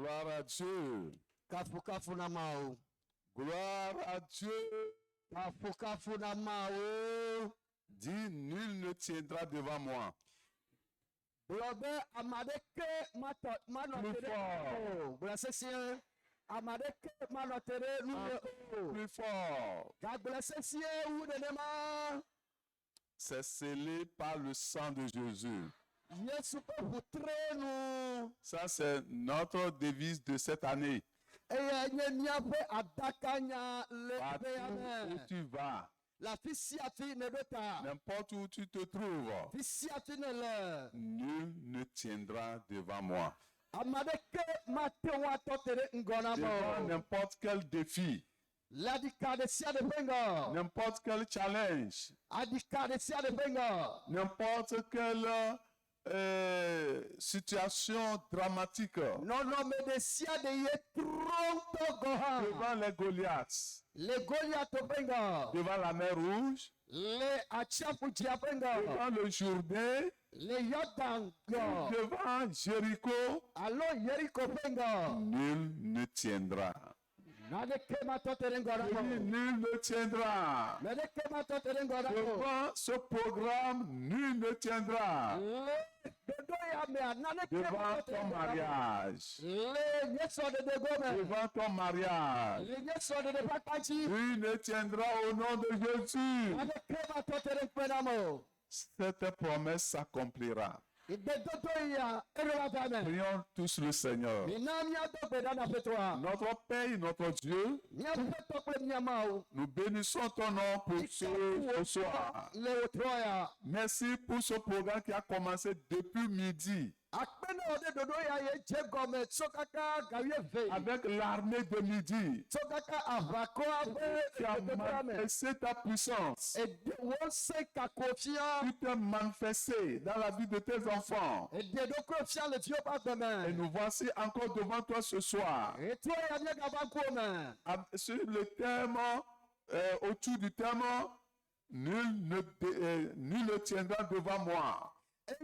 Gloire à Dieu. Kafu kafu na mao. Gloire à Dieu. Kafu kafu na mao. Dis, nul ne tiendra devant moi. Blobe amadeke Plus fort. Blessé amadeke manotere nous. Plus fort. Blessé ou de demain. C'est scellé par le sang de Jésus. Ça, c'est notre devise de cette année. Partout où tu vas, n'importe où tu te trouves, nul ne tiendra devant moi. Devant n'importe quel défi, n'importe quel challenge, n'importe quelle situation dramatique, devant les Goliaths, devant la mer Rouge, devant le Jourdain, devant Jéricho, nul ne tiendra. Nul ne tiendra. Devant ce programme, nul ne tiendra. Devant ton mariage. Devant ton mariage. Nul ne tiendra au nom de Jésus. Cette promesse s'accomplira. Prions tous le Seigneur. Notre Père, notre Dieu, nous bénissons ton nom pour ce soir. Merci pour ce programme qui a commencé depuis midi. Avec l'armée de midi, tu as manifesté ta puissance. Tu t'es manifesté dans la vie de tes enfants. Et nous voici encore devant toi ce soir. Sur le thème, autour du thème, nul ne tiendra devant moi. Et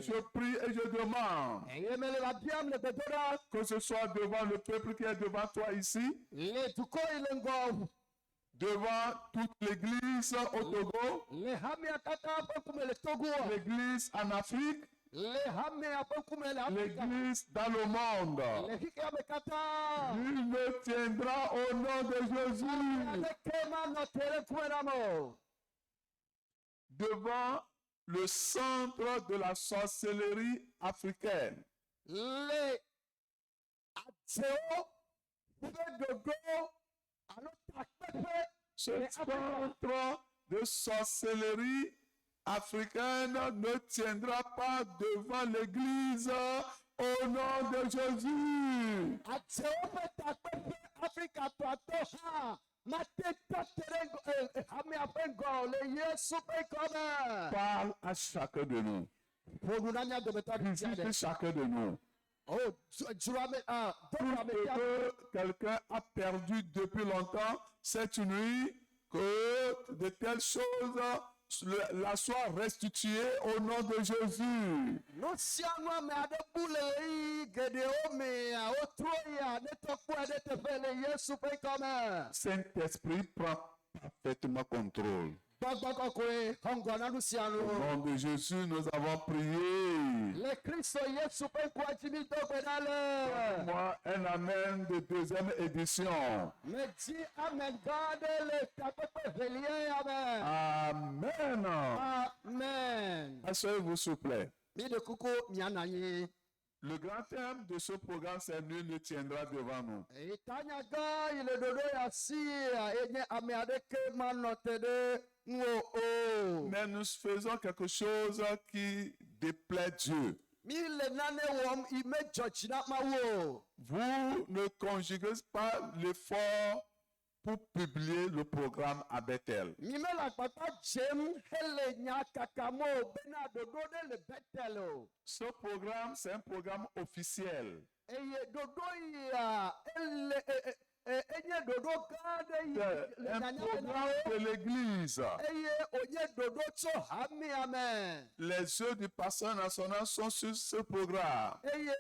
je prie et je demande que ce soit devant le peuple qui est devant toi ici, devant toute l'église au Togo, l'église en Afrique, l'église dans le monde. Nul ne tiendra au nom de Jésus. Devant le centre de la sorcellerie africaine. Ce centre de sorcellerie africaine ne tiendra pas devant l'église au nom de Jésus. Parle à chacun de nous. Visite chacun de nous. Tout ce que quelqu'un a perdu depuis longtemps, cette nuit, que de telles choses la soit restituée au nom de Jésus. Saint-Esprit prend parfaitement contrôle. Au nom de Jésus, nous avons prié. Moi, un amen de deuxième édition. Amen. Amen. Asseyez-vous, s'il vous plaît. Le grand thème de ce programme, c'est nul ne tiendra devant nous. Mais nous faisons quelque chose qui déplaît Dieu. Vous ne conjuguez pas l'effort pour publier le programme à Bethel. Ce programme, c'est un programme officiel. enye ɖoɖo gã aɖe yi C'est le un nyanya programme de l'Église. eye wònye ɖoɖo tso hamea me. Les yeux du pasteur national sont sur ce programme. Eye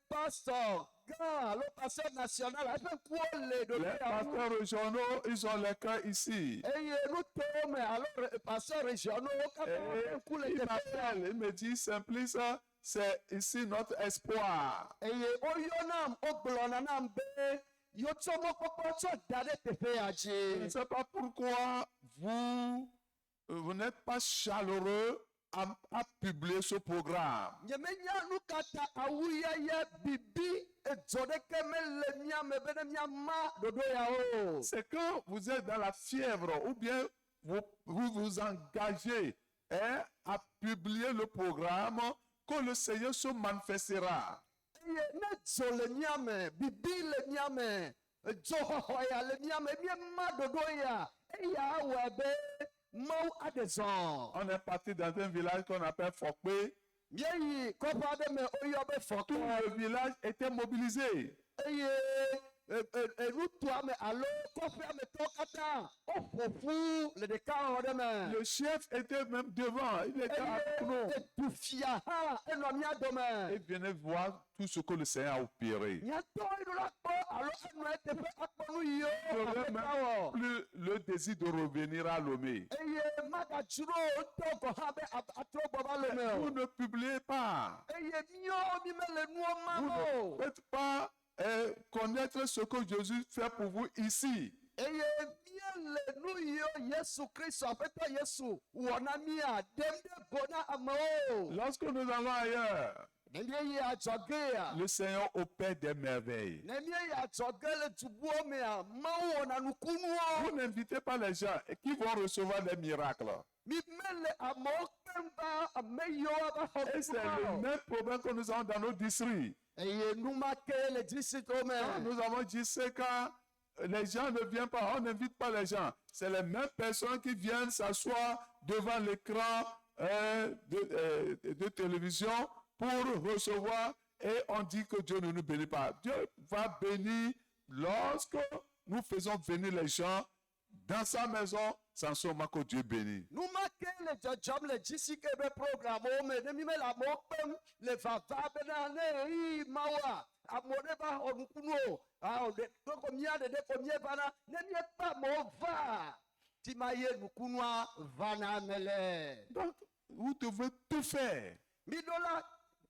pastor gã alo pasteur national eƒe ŋkuwo le ɖoɖo Les ya ŋu. pasteurs régionaux, ils ont les cœurs ici. Eye nutowo me alo pasteur régionaux katã Et woƒe ŋku le il teƒe ya. m'appelle, il me dit, Simplice, c'est ici notre espoir. Eye woyɔnam wogblɔna nam be yotsɔ mɔkpɔkpɔ tsɔ da ɖe teƒe ya Je ne dzi. sais pas pourquoi vous n'êtes pas chaleureux à publier ce programme. Nyemenya nu ka ta awuyaya bibi edzo ɖeke mele mía me be ne míama ɖoɖo ya o. C'est quand vous êtes dans la fièvre ou bien vous engagez à publier le programme que le Seigneur se manifestera. Eye ne dzo le mía me bibi le mía me edzoxɔxɔ ya le mía me míema ɖoɖo ya eya awɔe be Mawu aɖe zɔn. On est parti dans un village qu'on appelle Fokpe. Míeyi kɔƒe aɖe me woyɔ be Tout fɔkɔ. le village était mobilisé. Eye nutoa me alo kɔƒea me tɔwo katã woƒoƒu le ɖekawɔwɔ ɖe me. Le chef était même devant. Il était avec nous. Eye edufia hã enɔ mía dome. Et venez voir tout ce que le Seigneur a opéré. Míatɔwo yi ɖo la kpɔ alo enɔ teƒe akpɔ nu yiwo Je n'ai aƒetɔ même wɔ. plus le désir de revenir à Lomé. Eye magadzro ŋutɔ gɔ hã be atrɔ gbɔ va Lomé Vous o. ne publiez pas. Eye míawo mi mele nuwo Vous mam ne o. faites pas connaître ce que Jésus fait pour vous ici. Eye míele nu yiwo Yesu Kristu aƒetɔ Yesu wɔ na mía ɖem ɖe go na amewo. Lorsque nous allons ailleurs, Ne míeyi adzɔgea. le Seigneur opère des merveilles. Ne míeyi adzɔge le dubuwo mea, Mawu wɔna nukunuwo. Vous n'invitez pas les gens qui vont recevoir des miracles. Mi mele amewo kpem va ame yiwo va xɔ Et c'est le nukunu o. même problème que nous avons dans nos districts. Eye nu ma ke le districtwo Quand me. nous avons dit c'est quand les gens ne viennent pas, on n'invite pas les gens. C'est les mêmes personnes qui viennent s'asseoir devant l'écran de télévision pour recevoir et on dit que Dieu ne nous bénit pas. Dieu va bénir lorsque nous faisons venir les gens dans sa maison, sans seulement que Dieu bénit. Nu ma ke le dzɔdzɔm le districte be programwo me. Ne mi mele amewo kpem le vava bena ne ɣeyiɣi Mawua, amewo ɖe va xɔ nukunu o. Ko mía ɖeɖe ko míeva na. Ne míekpe amewo va, ti ma ye nukunua va na ame le. Donc, vous devez tout faire Mi ɖo la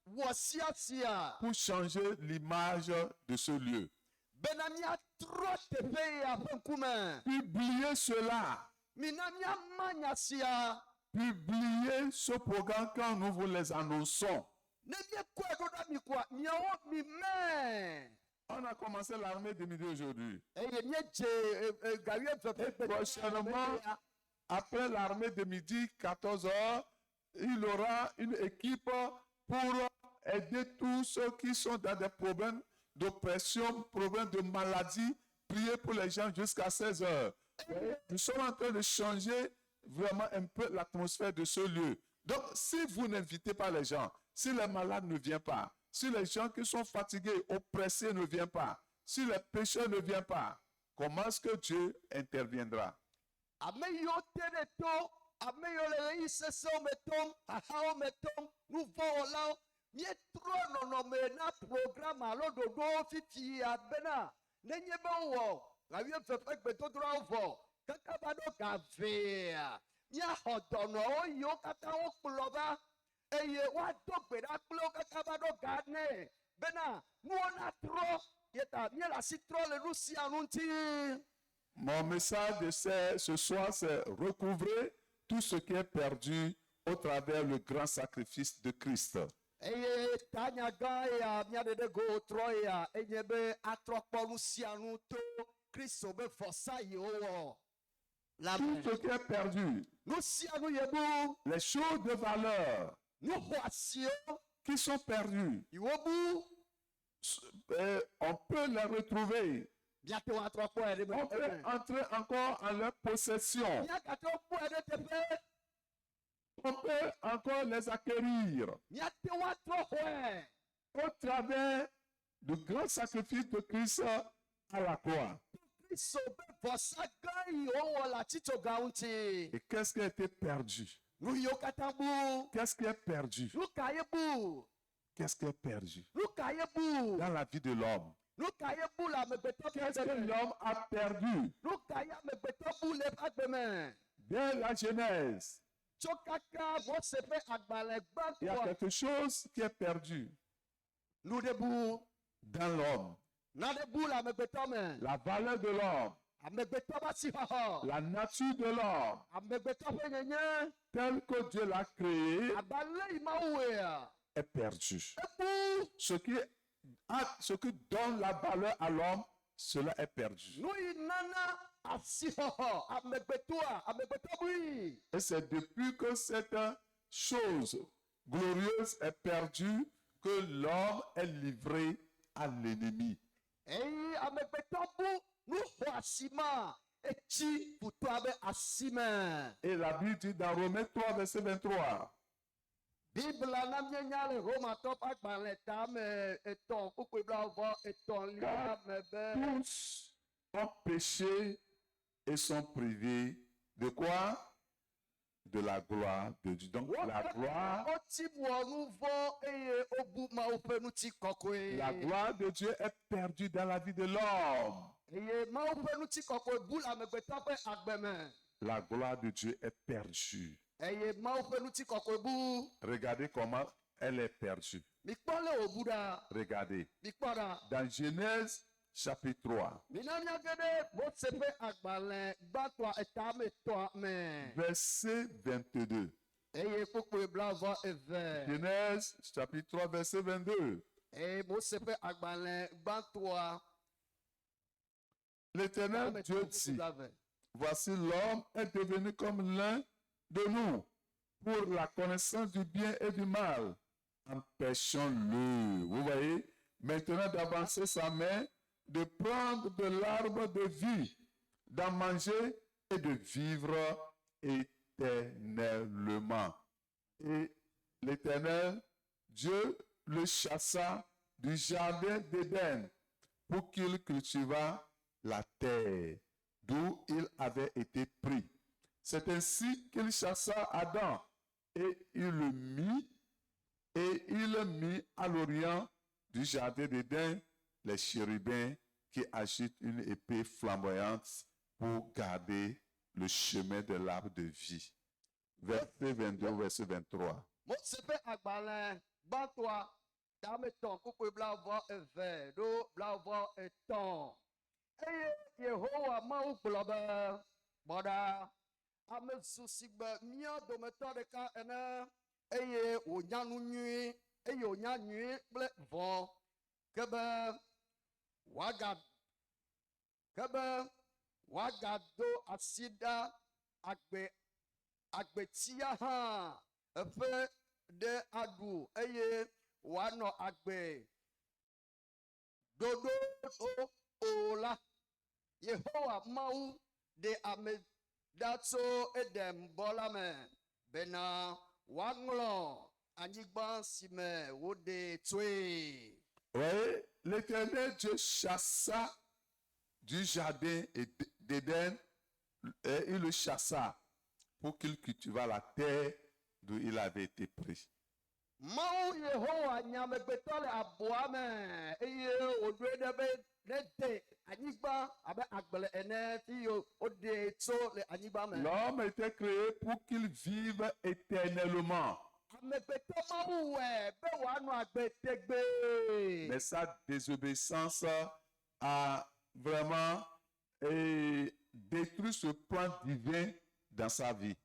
wɔ sia pour changer l'image de ce lieu. bena míatrɔ teƒe ya ƒe ŋkume. Publiez cela. Mina míama nya sia. Publiez ce programme quand nous vous les annonçons. Ne míekɔe ɖo ɖa mi koa, miawo mi mɛ. On a commencé l'armée de midi aujourd'hui. Eye míedze gawi eve ƒe Prochainement, après l'armée de midi, 14 h, il y aura une équipe pour aider tous ceux qui sont dans des problèmes d'oppression, problèmes de maladie. Priez pour les gens jusqu'à 16 h. Nous sommes en train de changer vraiment un peu l'atmosphère de ce lieu. Donc, si vous n'invitez pas les gens, si les malades ne viennent pas, si les gens qui sont fatigués, oppressés ne viennent pas, si les pécheurs ne viennent pas, comment est-ce que Dieu interviendra? Ame yiwo te ɖe to, ame yiwo le ɣeyiɣi sesẽwo me tom, xaxawo me tom, nu vɔ̃ wɔlawo, míetrɔ nɔnɔme na program alo ɖoɖowo fifi abena nenye be wowɔ gawi eve ƒe gbedodoɖawo vɔ kaka va ɖo ga vea, míaxɔ dɔnɔwo yiwo katã wokplɔ va eye woado gbe ɖa kple wo katã va ɖo ga nɛ bena nuwo natrɔ yeta míele asi trɔ le nu sia nu ŋuti. Mon message de ce soir, c'est recouvrer tout ce qui est perdu au travers le grand sacrifice de Christ. Eye tanya gã ya mía ɖeɖe go trɔ ya enye be atrɔ kpɔ nu sia nu to Kristo be vɔsa yiwo wɔ la Tout me. ce qui est perdu, Nu sia nu yebu, les choses de valeur nu xɔasiwo qui sont perdues, yiwo bu, on peut les retrouver. míate ŋu atrɔ kpɔe ɖe On peut me. entrer encore en leur possession. Míagate wo kpɔe ɖe teƒe, On peut encore les acquérir míate ŋu atrɔ xɔe au travers du grand sacrifice de Christ à la croix. Kristo be vɔsa gã yi wowɔ le atitsoga ŋuti. Et qu'est-ce qui a été perdu? Nu yiwo katã bu. Qu'est-ce qui est perdu? Nu ka ye bu. Qu'est-ce qui est perdu Nu ka ye bu. dans la vie de l'homme? Nu ka ye bu le amegbetɔ Qu'est-ce ƒe que agbe me? l'homme a perdu Nu ka ye amegbetɔ bu le eƒe agbe me? dès la Genèse? Tso kaka Mose ƒe agbalẽ Il y a gbãtɔ. quelque chose qui est perdu Nu ɖe bu. dans l'homme. Nane bu le amegbetɔ me. La valeur de l'homme, Amegbetɔ ƒe asixɔxɔ. la nature de l'homme, Amegbetɔ ƒe nyenye. tel que Dieu l'a créé, Abe ale yi Mawu wɔea. est perdu. Ebu. Ce qui donne la valeur à l'homme, cela est perdu. Nu yi nana asixɔxɔ amegbetɔ bui. Et c'est depuis que cette chose glorieuse est perdue que l'homme est livré à l'ennemi. Eyi amegbetɔ bu nu xɔ asima etsi futɔa be asime. Et la Bible dit dans Romains 3, verset 23, Bibla na mienya le Romatɔ ƒe agbalẽ tame etɔ̃ kpukpui blauvɔ etɔ̃lia me be tous ont péché et sont privés de quoi? De la gloire de Dieu. Donc la gloire wotsi wɔ nu vɔ eye wobu Mawu ƒe ŋuti kɔkɔe. La gloire de Dieu est perdue dans la vie de l'homme. Eye Mawu ƒe ŋuti kɔkɔe bu le amegbetɔ ƒe agbe me. La gloire de Dieu est perdue. Eye Mawu ƒe ŋuti kɔkɔe bu. Regardez comment elle est perdue. Mikpɔ le wòbu ɖa. Regardez. Mikpɔ ɖa. Dans Genèse chapitre 3, Mina miage ɖe Mose ƒe agbalẽ gbãtɔa etame tɔa me. verset 22. Eye kpukpui blauvɔ eve. Genèse chapitre 3, verset 22. Eye Mose ƒe agbalẽ gbãtɔa L'Éternel etame Dieu tɔa dit, blaeve. voici l'homme est devenu comme l'un de nous pour la connaissance du bien et du mal. Empêchons-le. Vous voyez, maintenant d'avancer sa main, de prendre de l'arbre de vie, d'en manger et de vivre éternellement. Et l'Éternel, Dieu le chassa du jardin d'Éden pour qu'il cultivât la terre d'où il avait été pris. C'est ainsi qu'il chassa Adam et il le mit à l'orient du jardin d'Éden les chérubins qui agitent une épée flamboyante pour garder le chemin de l'arbre de vie. Verset 22, verset 23. Mose ƒe agbalẽ gbãtɔa tame tɔ̃ kpukpui blauvɔ eve ɖo blauvɔ etɔ̃. Eye Yehowa Mawu gblɔ be, kpɔ ɖa, ame zu si gbe mía dometɔ ɖeka ene, eye wònya nu nyui, eye wònya nyui kple vɔ, ke be woagado asi ɖa agbetia hã eƒe ɖe aɖu eye wòanɔ agbe ɖoɖo o la. Yehowa Mawu ɖe ame ɖa tso Edem bɔ la me bena woaŋlɔ anyigba si me woɖe tsoe. Oui, l'Éternel Dieu chassa du jardin d'Éden et il le chassa pour qu'il cultivât la terre d'où il avait été pris. Mawu Yehowa nyamegbetɔ le aboa me eye wòɖoe ɖe be nede anyigba abe agble ene fi woɖe tso le anyigba me. L'homme était créé pour qu'il vive éternellement. Amegbetɔ Mawu wɔe be wòanɔ agbe tegbe. Mais sa désobéissance a vraiment détruit ce plan divin dans sa vie.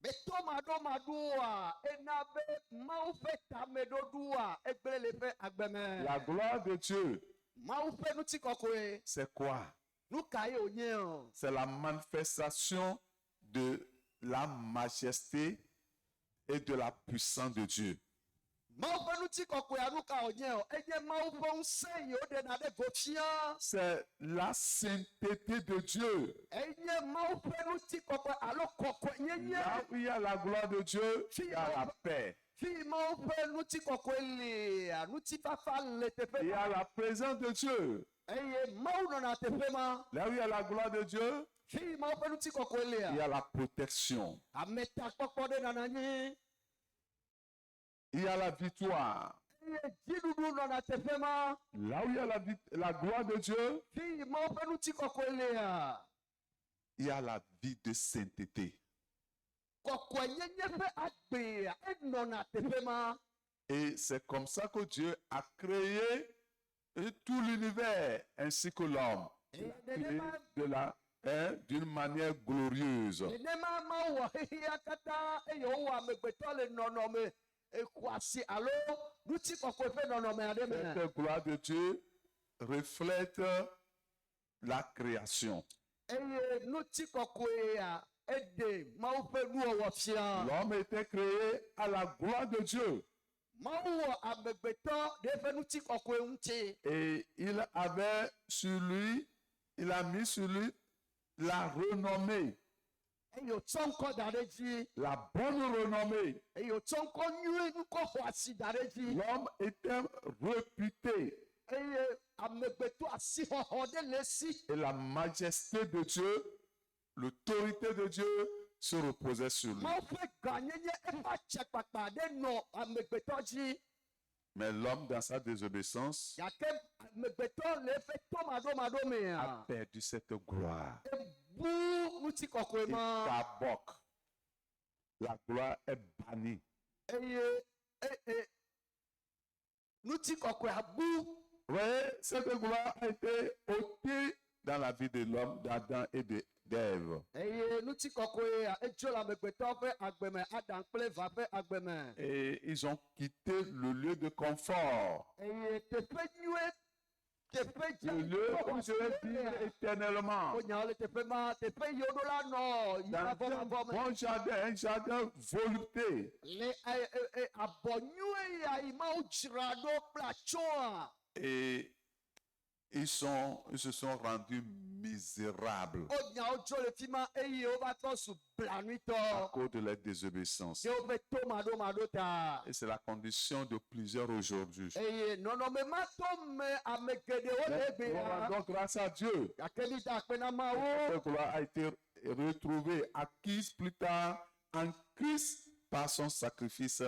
Betɔ maɖomaɖoa ena be Mawu ƒe tameɖoɖoa egblẽ le eƒe agbe me. La gloire de Dieu, Mawu ƒe ŋutikɔkɔe c'est quoi? nu ka ye wònye o? C'est la manifestation de la majesté et de la puissance de Dieu. Mawu ƒe ŋutikɔkɔea nu ka wònye o? Enye Mawu ƒe ŋusẽ yi woɖena ɖe go fia. C'est la sainteté de Dieu. Enye Mawu ƒe ŋutikɔkɔe alo kɔkɔenyenye. Là où il y a la gloire de Dieu, il y a la paix. fi mawo ƒe ŋutikɔkɔe lia ŋutifafa le teƒe Il y ma a la présence de Dieu. eye mawu nɔna teƒe ma Là où il y a la gloire de Dieu, fi mawo ƒe ŋutikɔkɔe il y lia a la protection. ametakpɔkpɔ ɖe nana nyi Il y a la victoire. eye dziɖuɖu nɔna teƒe ma Là où il y a la gloire de Dieu, fi mawo ƒe ŋutikɔkɔe lia il y a la vie de sainteté. kɔkɔenyenye ƒe agbea enɔna teƒe ma Et c'est comme ça que Dieu a créé tout l'univers ainsi que l'homme. eye Créé nenema d'une manière glorieuse. nenema mawu wɔ xexea katã eye wowɔ amegbetɔ le nɔnɔme xɔasi alo ŋutikɔkɔe ƒe nɔnɔme aɖe me Cette gloire de Dieu reflète la création. eye ŋutikɔkɔea eɖe mawu ƒe nuwɔwɔ fia L'homme était créé à la gloire de Dieu. mawu wɔ amegbetɔ ɖe eƒe ŋutikɔkɔe ŋuti Et il avait sur lui, il a mis sur lui la renommée, eye wotsɔ ŋkɔ da ɖe dzi la bonne renommée. eye wotsɔ ŋkɔ nyui ŋkɔ xɔasi da ɖe dzi L'homme était réputé eye amegbetɔ asixɔxɔ ɖe le esi et la majesté de Dieu, l'autorité de Dieu se reposait sur lui. mawu ƒe gãnyenye eƒe atsekpakpa ɖe nɔ amegbetɔ dzi Mais l'homme, dans sa désobéissance, gake amegbetɔ le eƒe tɔmaɖomaɖo a mea perdu cette gloire. ebu ŋutikɔkɔe Il ma caboque. La gloire est bannie. eye ŋutikɔkɔe bu Oui, cette gloire a été ôtée dans la vie de l'homme, d'Adam et d'Ève. eye ŋutikɔkɔe edzo le amegbetɔ ƒe agbeme Adam kple Eva ƒe agbeme Et ils ont quitté le lieu de confort, eye teƒe nyuie teƒe le lieu où ils devaient vivre éternellement. wonyawo le teƒe ma teƒe yi woɖo la nɔ yi Dans un avɔmavɔ me bon jardin, un jardin volupté. le abɔ nyuie ya yi mawo dzra ɖo kple atsɔa Et ils se sont rendus misérables wonyawo dzo le fi ma eye wova trɔ zu à blanuitɔ cause de leur désobéissance. ɖe woƒe tomaɖomaɖo ta Et c'est la condition de plusieurs aujourd'hui. eye nɔnɔme ma to me ame geɖewo le Mais egbea rendons grâce à Dieu. gake mi da akpe na mawo Cette gloire a été retrouvée, acquise plus tard en Christ par son sacrifice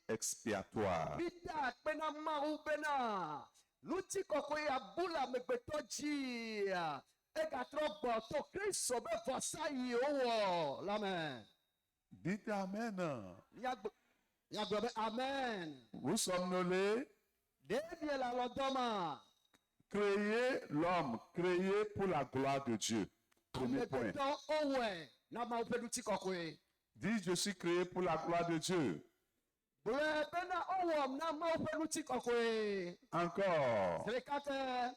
expiatoire. mi da akpe na mawo bena ŋutikɔkɔe ya bu le amegbetɔ dzia egatrɔ gbɔ to kristu be vɔsa yi wowɔ la me Dites Amen. miagblɔ be amen Nous sommes nolés, ɖevie le alɔdɔ ma créés l'homme, créé pour la gloire de Dieu. Premier point. amegbetɔ owɔe na mawo ƒe ŋutikɔkɔe Dis, je suis créé pour la gloire de Dieu. gblɔe bena owɔm na mawo ƒe ŋutikɔkɔe Encore. ɖeka ke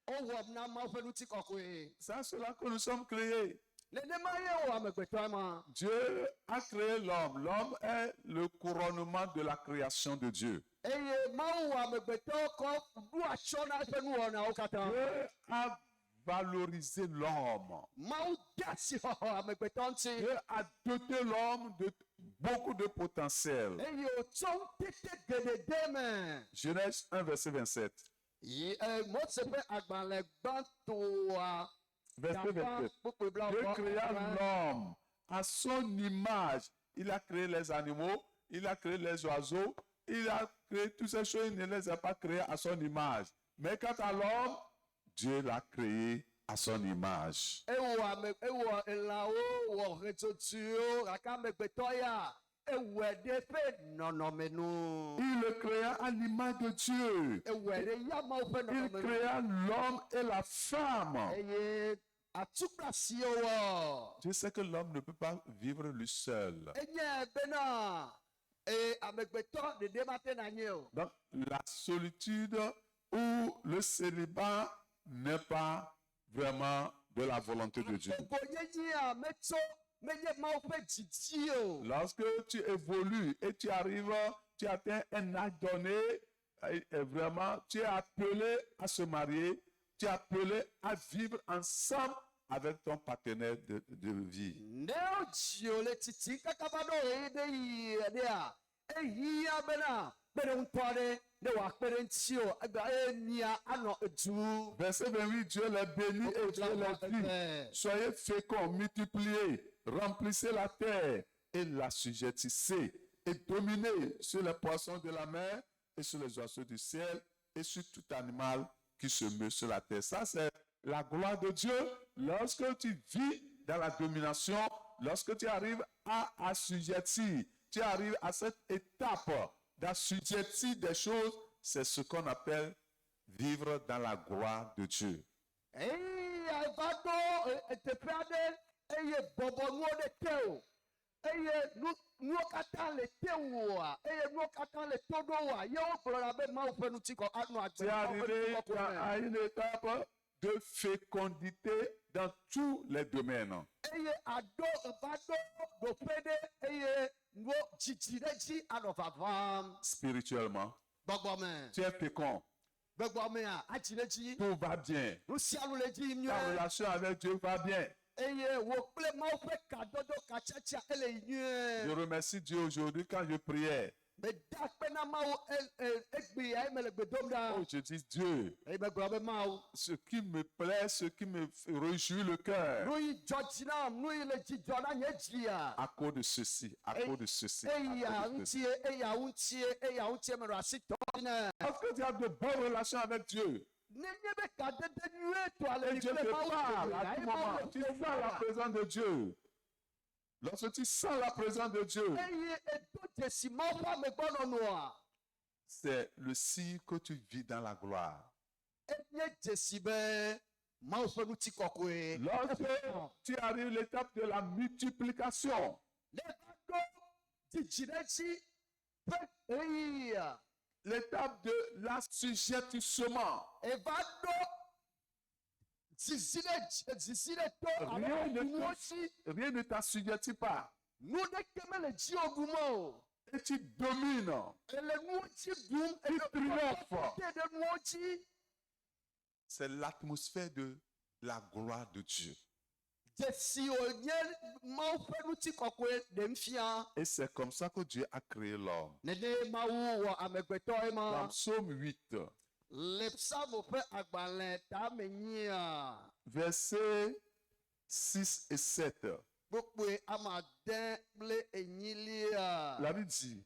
owɔm na mawo ƒe ŋutikɔkɔe C'est cela que nous sommes créés. nenema ye wɔ amegbetɔ ma Dieu a créé l'homme. L'homme est le couronnement de la création de Dieu. eye mawu wɔ amegbetɔ kɔ ɖu atsɔ na eƒe nuwɔnawo katã Dieu a valorisé l'homme. mawu de asi xɔxɔ amegbetɔ ŋuti Dieu a doté l'homme de beaucoup de potentiel. eye wòtsɔ ŋutete geɖe de me Genèse 1, verset 27. mose ƒe agbalẽ gbãtɔa Verset 27. Dieu créa l'homme à son image. Il a créé les animaux, il a créé les oiseaux, il a créé toutes ces choses, il ne les a pas créées à son image. Mais quant à l'homme, Dieu l'a créé à son image. ewɔ elãwo wɔ ɣedzodziwo gake amegbetɔ ya ewɔe ɖe ƒe nɔnɔme nu Il le créa à l'image de Dieu. ewɔe ɖe yamawo ƒe Il nɔnɔme nu créa l'homme et la femme. eye atukplasiwo wɔ Dieu sait que l'homme ne peut pas vivre lui seul. enye bena amegbetɔ ɖeɖe mate na nye o Donc, la solitude ou le célibat n'est pas vraiment de la volonté de Dieu. agbogboyeyea menye mawo ƒe didi o Lorsque tu évolues et tu arrives, tu atteins un âge donné, et vraiment, tu es appelé à se marier, tu es appelé à vivre ensemble avec ton partenaire de vie. ne wodzi o le titi kaka va ɖo ɣe ɖe yi ɖea ehia bena kpere ŋutɔ aɖe ne wòakpe ɖe ŋuti o egba emia anɔ edu. Verset 28, Dieu les bénit et Dieu les dit, soyez féconds, multipliez, remplissez la terre et l'assujettissez et dominez sur les poissons de la mer et sur les oiseaux du ciel et sur tout animal qui se meut sur la terre. Ça, c'est la gloire de Dieu. Lorsque tu vis dans la domination, lorsque tu arrives à assujettir, tu arrives à cette étape d'assujettir des choses, c'est ce qu'on appelle vivre dans la gloire de Dieu. Eya eva ɖo teƒe aɖe eye bɔbɔnuwo ɖe te o eye nuwo katã le te woa eye nuwo katã le to ɖo woa yewo gblɔna be mawu ƒe ŋutikɔ anɔ agbe Tu es arrivé à une étape de fécondité dans tous les domaines. eye aɖo eva ɖo ɖoƒe ɖe eye nuwo dzidzi ɖe dzi anɔ vavam Spirituellement, gbɔgbɔme tu es fécond. gbɔgbɔmea adzi ɖe dzi Tout va bien. nu sia nu le dzi Ta nyuie relation avec Dieu va bien. eye wo kple mawu ƒe kadodo katsatia ele yi Je nyuie. remercie Dieu aujourd'hui quand je priais. Meda kpe na mawu egbea eme le gbe dom ɖa. Oh, je dis Dieu, Eye megblɔ be mawu. ce qui me plaît, ce qui me réjouit le cœur, Nu yi dzɔ dzi nam, nu yi le dzidzɔ na nye dzia. à cause de ceci, à cause de ceci. à Eya cause de ceci. ŋutie menɔ asi tɔ ne. Parce que tu as de bonnes relations avec Dieu. Nenye be kadede nyuietɔ le Et yi Dieu kple te mawu parle à dome, tout ayi moment. mawu Tu le sens la présence de Dieu. Lorsque tu sens la présence de Dieu, eye eto dzesi mawu ƒe amegbɔnɔnɔa, c'est le signe que tu vis dans la gloire. enye dzesi be mawu ƒe ŋutikɔkɔe. Lorsque tu arrives à l'étape de la multiplication, Ne va ɖo dzidzi ɖe dzi ƒe eya. l'étape de l'assujettissement, Eva ɖo zizi ɖe to alo rien nuwo dzi. ne t'assujettit pas. Nu ɖeke mele dzi o ɖum o. Et tu domines. Ele nuwo dzi ɖum. Tu triomphes. Te ɖe nuwo dzi. C'est l'atmosphère de la gloire de Dieu. Dzesi wònye mawu ƒe ŋutikɔkɔe ɖem fia. Et c'est comme ça que Dieu a créé l'homme. Nene mawu wɔ amegbetɔ ye Dans ma. Psaume 8, Le psalmo ƒe agbalẽ tame nyia. versets 6 et 7, Kpokpoe amade kple enyilia. la Bible dit,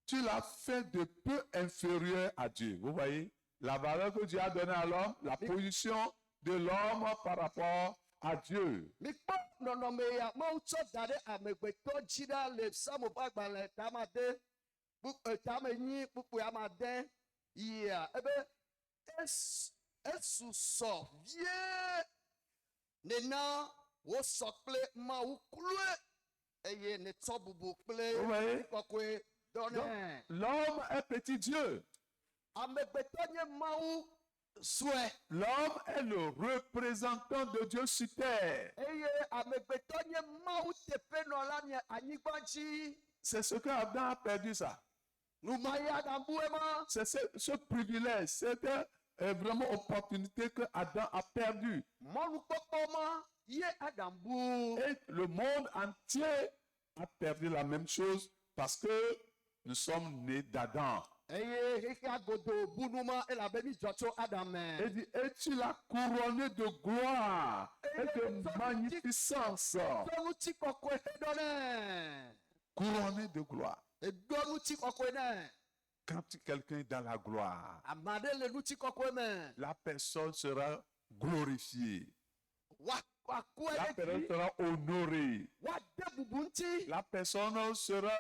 tu l'as fait de peu inférieur à Dieu. Vous voyez, la valeur que Dieu a donnée à l'homme, la position de l'homme par rapport à Dieu. Mikpɔ nɔnɔme ya mawu tsɔ da ɖe amegbetɔ dzi ɖa le psalmo ƒe agbalẽ tame nyi kpukpue amade yia ebe esu sɔ vie nena wosɔ kple mawu klue eye netsɔ bubu kple Oui. kɔkɔe dɔnɛ. L'homme est petit Dieu. Amegbetɔ nye mawu sue L'homme est le représentant de Dieu sur terre. eye amegbetɔ nye mawu teƒenɔla nye anyigba dzi. C'est ce que Adam a perdu ça. Numaya dambue ma. C'est ce privilège, c'était vraiment opportunité que Adam a perdu. Mɔnukpɔkpɔ ma ye adambu. Et le monde entier a perdu la même chose parce que nous sommes nés d'Adam. Eye xexea godo bunu ma elabeni dzɔ tso Adame. Et dit, et tu l'as couronné de gloire et de magnificence. Dɔnu ti kɔkɔe ɖɔ nɛ. Couronné de gloire. Edɔnu ti kɔkɔe nɛ. Quand quelqu'un est dans la gloire, Ame aɖe le nu ti kɔkɔe me. la personne sera glorifiée. Waku La personne edzi. sera honorée. Wade bubu ŋuti. La personne sera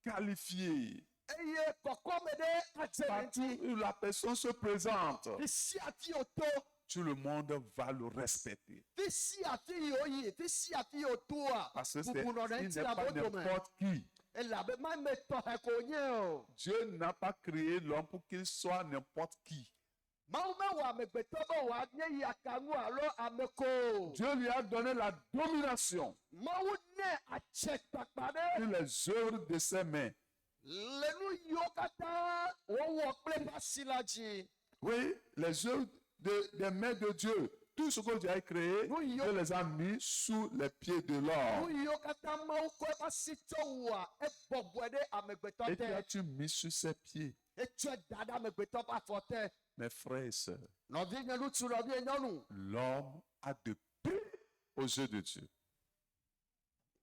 qualifiée. Eye kɔkɔme ɖe adze Partout ŋuti. où la personne se présente, Fisi afi o to. tout le monde va le respecter. Fisi afi yi o yi. Fisi afi yi o toa. Parce que Bubu nɔ ɖe il ŋuti n'est la pas bo dome. n'importe qui. Elabe ma me tɔxɛ ko nye o. Dieu n'a pas créé l'homme pour qu'il soit n'importe qui. Mawu mewɔ amegbetɔ be wòanye yakanu alo ame ko. Dieu lui a donné la domination Mawu ne atsekpakpa ɖe sur les œuvres de ses mains. le nu yiwo katã wowɔ kple eƒe asi la dzi. Oui, les œuvres des mains de Dieu tout ce que Dieu a créé, Oui, Dieu les a mis sous les pieds de nu l'homme. yiwo katã mawu kɔ eƒe asi tsɔ wòa ebɔbɔe ɖe amegbetɔ Et tu te as-tu mis sur ses pieds, etsɔe da ɖe amegbetɔ ƒe afɔ te. mes frères et sœurs? Nɔvi nye ŋutsu, nɔvi nye nyɔnu. L'homme a de prix aux yeux de Dieu.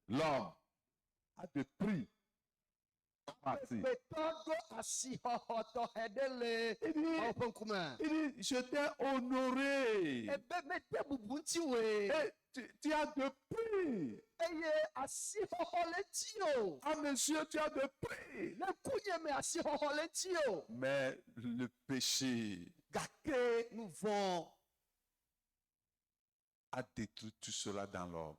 L'homme a de prix. Parti. Amegbetɔ ɖo asixɔxɔ tɔxɛ ɖe le Il dit, Mawu ƒe ŋkume. il dit, je t'ai honoré. Ebe mete bubu ŋutiwoe. Et tu as de prix. Eye asixɔxɔ le ŋuti o. À mes yeux, tu as de prix. Le kunye me asixɔxɔ le ŋuti o. Mais le péché Gake nu vɔ̃ a détruit tout cela dans l'homme.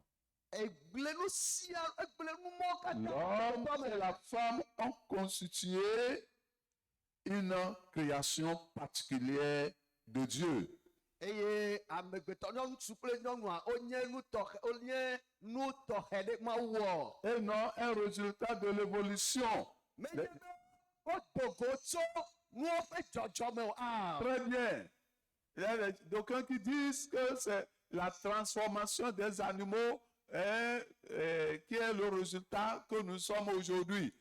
egble nu sia egble nu mɔ katã L'homme amegbetɔ et me. la femme ont constitué une création particulière de Dieu. Eye amegbetɔ ŋutsu kple nyɔnua wonye nu tɔxɛ ɖe Mawu wɔ. Et non un résultat de l'évolution. Menye be wodo go tso nuwo ƒe dzɔdzɔme o. Très bien. Il y a d'aucuns qui disent que c'est la transformation des animaux qui est le résultat que nous sommes aujourd'hui.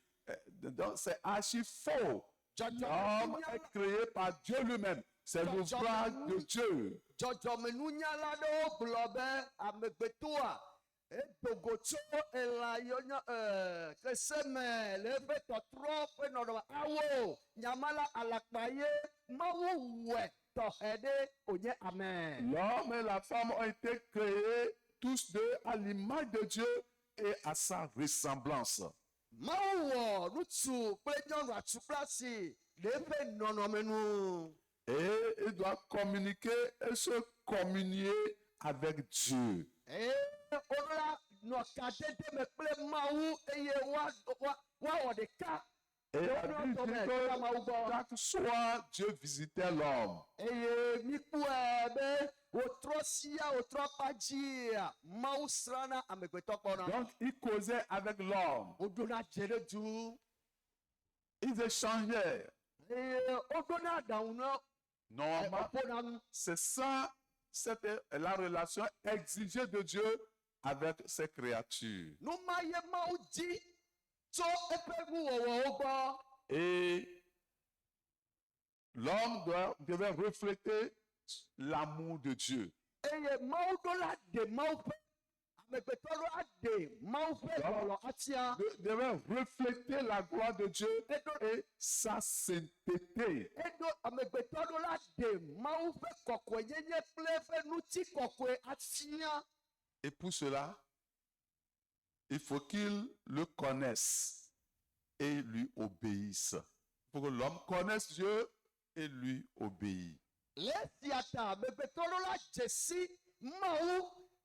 Donc c'est archi faux. L'homme est créé par Dieu lui-même. C'est l'ouvrage de Dieu. Dzɔdzɔmenunyala ɖewo gblɔ be amegbetoa edogo tso elã kese me le eƒe tɔtrɔ ƒe nɔnɔme awo nyamala alakpa ye Mawu wɔe tɔxɛ ɖe wònye ame. L'homme et la femme ont été créés tous deux à l'image de Dieu et à sa ressemblance. Mawu wɔ ŋutsu kple nyɔnu atukplasi le eƒe nɔnɔme nu. Et il doit communiquer et se communier avec Dieu. Wola nɔ kadede me kple Mawu eye woawɔ ɖeka. Et la Bible dit que chaque soir, Dieu visitait l'homme. Eye mikpɔe be wotrɔ sia wotrɔ kpa dzia Mawu srana amegbetɔ kpɔna. Donc, il causait avec l'homme. Wodona dze ɖe du. Ils échangeaient. Eye wodona aɖaŋu na Normalement, ƒona nu. c'est ça, c'était la relation exigée de Dieu avec ses créatures. Nu ma ye Mawu di tso eƒe nuwɔwɔwo gbɔ. Et l'homme devait refléter l'amour de Dieu. Eye Mawu ɖo la ɖe Mawu ƒe amegbetɔ ɖo aɖe Mawu ƒe lɔlɔ atia. Devait refléter la gloire de Dieu et sa sainteté. Eɖo amegbetɔ ɖo la ɖe Mawu ƒe kɔkɔenyenye kple eƒe ŋuti kɔkɔe atia. Et pour cela, il faut qu'il le connaisse et lui obéisse. Il faut que l'homme connaisse Dieu et lui obéisse. Le esia ta amegbetɔ ɖo la dze si Mawu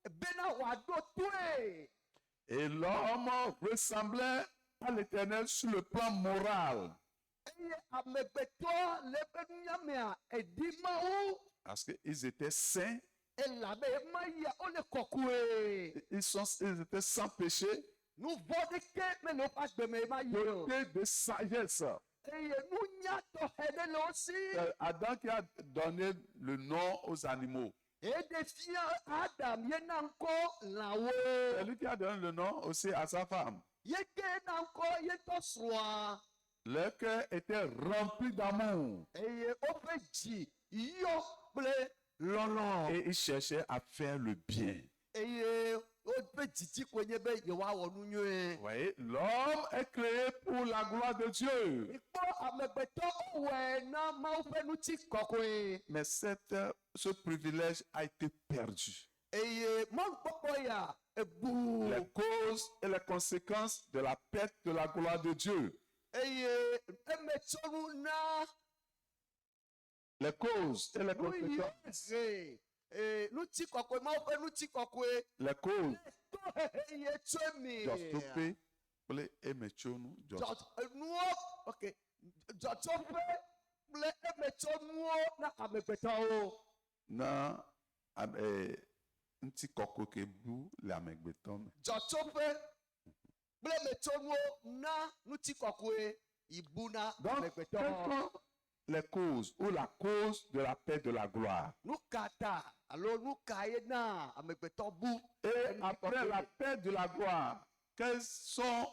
bena wòaɖo toe. Et l'homme ressemblait à l'Éternel sur le plan moral. Eye amegbetɔ le eƒe nunyamea edi Mawu Parce qu'ils étaient saints, elabe ema yia wole kɔkɔe. ils étaient sans péché, Nu vɔ ɖeke mele woƒe agbeme ema yi o. dotés de sagesse. Eye nunya tɔxɛ ɖe le wo si. C'est Adam qui a donné le nom aux animaux. Eɖe fia Adam yena ŋkɔ lãwo. C'est lui qui a donné le nom aussi à sa femme. Yeke na ŋkɔ yetɔ srɔ̃a. Leur cœur était rempli d'amour. Eye woƒe dzi yɔ kple lɔlɔ. Et ils cherchaient à faire le bien. Eye woƒe didi koe nye be yewoawɔ nu nyuie. Vous voyez, l'homme est créé pour la gloire de Dieu. Mikpɔ amegbetɔ wɔe na Mawu ƒe ŋuti kɔkɔe. Mais ce privilège a été perdu. Eye mɔnukpɔkpɔ ya ebu. Les causes et les conséquences de la perte de la gloire de Dieu. Eye emetsɔnu na Les causes et les conséquences. Ŋuti kɔkɔe Mawu ƒe ŋuti kɔkɔe. Les causes. Eye tso mi. Dzɔtoƒe kple emetsonu. Nuwo ok dzɔtsoƒe kple emetsɔnuwo na amegbetɔwo. Na ŋutikɔkɔe ke bu le amegbetɔ me. Dzɔtsoƒe kple emetsɔnuwo na ŋuti kɔkɔe ibu na Donc, amegbetɔ. quelles sont les causes ou la cause de la perte de la gloire? Nu ka ta alo nu ka ye na amegbetɔ bu. Et après la perte de la gloire, quelles sont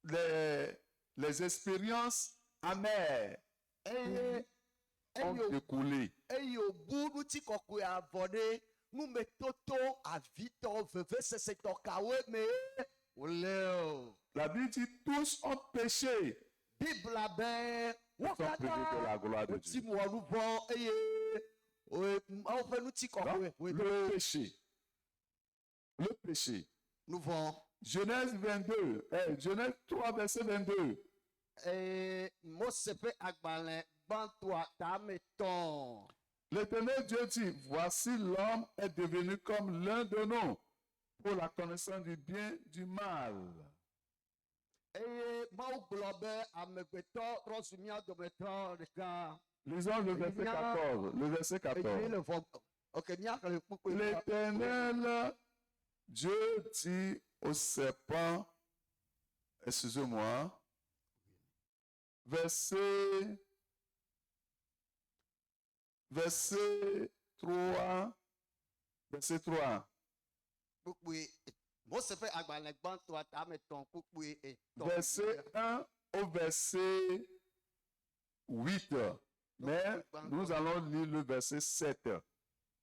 les expériences amères Eye ont eye découlé? eye o bu ŋutikɔkɔe avɔ ɖe numetoto avitɔ vevesesetɔ kawoe me wòle o. La Bible dit tous ont péché. Bibla bɛ wo Ils sont privés de la gloire de wotsi Dieu. mu ɔnu vɔ eye awo ƒe ŋutikɔkɔe Donc, le péché. Le péché. nu vɔ. Genèse 22, Genèse 3, verset 22. Mose ƒe agbalẽ gbãtɔa tame tɔn. L'Éternel Dieu dit, voici l'homme est devenu comme l'un de nous pour la connaissance du bien, du mal. Eye Mawu gblɔ be amegbetɔ trɔ zu mía dometɔ ɖeka. Lisons le verset 14. Le verset Eye 14. le vɔ. Ok, míaxlẽ kpukpe. L'Éternel Dieu dit au serpent, excusez-moi, verset 3, verset 3, Kpukpe. Mose ƒe agbalẽ gbãtɔa tame tɔn kpukpe etɔn. verset 1 au verset 8. Mais nous allons lire le verset 7.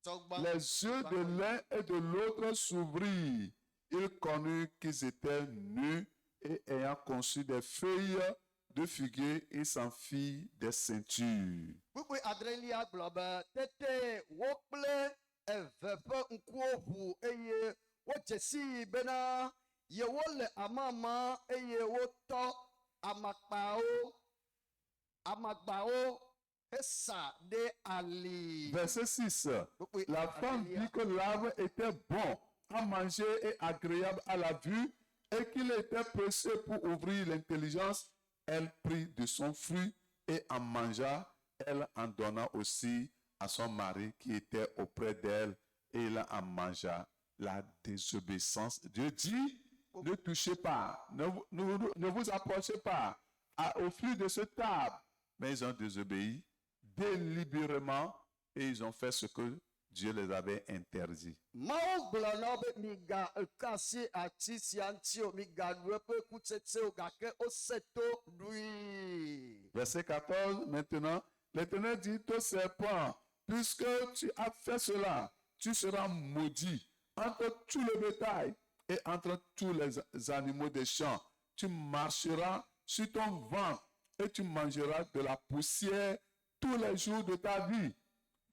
Tsɔgba. Les yeux de l'un et de l'autre s'ouvrirent. Ils connurent qu'ils étaient nus et ayant conçu des feuilles de figuier, ils s'en firent des ceintures. Kpukpe adrelia gblɔ be tete wo kple eve ƒe ŋkuwo ʋu eye wodze si bena yewo le amama eye wotɔ amagbawo hesa ɖe ali. Verset 6. Kpukpe La femme adrelia. vit que l'arbre était bon à manger et agréable à la vue et qu'il était précieux pour ouvrir l'intelligence. Elle prit de son fruit et en mangea. Elle en donna aussi à son mari qui était auprès d'elle et il en mangea. La désobéissance. Dieu dit, ne touchez pas, ne vous approchez pas au fruit de ce table. Mais ils ont désobéi délibérément et ils ont fait ce que Dieu les avait interdit. Mawu gblɔ na wo be miga eka asi ati sia ŋuti o, migaɖu eƒe kutsetsewo gake wose to ɖui. Verset 14, maintenant, l'Éternel dit au serpent, puisque tu as fait cela, tu seras maudit entre tout le bétail et entre tous les animaux des champs. Tu marcheras sur ton ventre et tu mangeras de la poussière tous les jours de ta vie.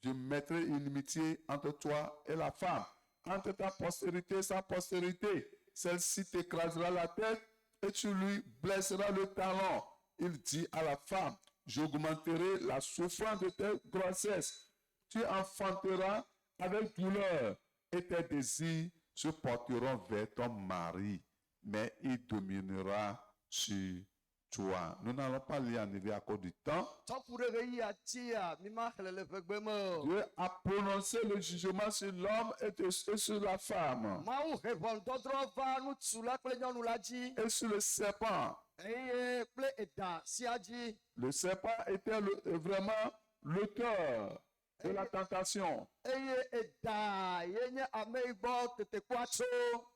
Je mettrai une inimitié entre toi et la femme, entre ta postérité et sa postérité. Celle-ci t'écrasera la tête et tu lui blesseras le talon. Il dit à la femme, j'augmenterai la souffrance de tes grossesses. Tu enfanteras avec douleur et tes désirs se porteront vers ton mari, mais il dominera sur toi. Nous n'allons pas lire en éveil à cause du temps. Tsɔƒu ɖe ɣeyiɣi atia mi ma xlẽ le ƒegbe me o. Dieu a prononcé le jugement sur l'homme et sur la femme Mawu he ʋɔnudɔdrɔ̃ va ŋutsu la kple nyɔnu la dzi et sur le serpent. eye kple eda sia dzi. Le serpent était vraiment l'auteur de la tentation. Eye eda ye nye ame yi gbɔ tetekpoa tso.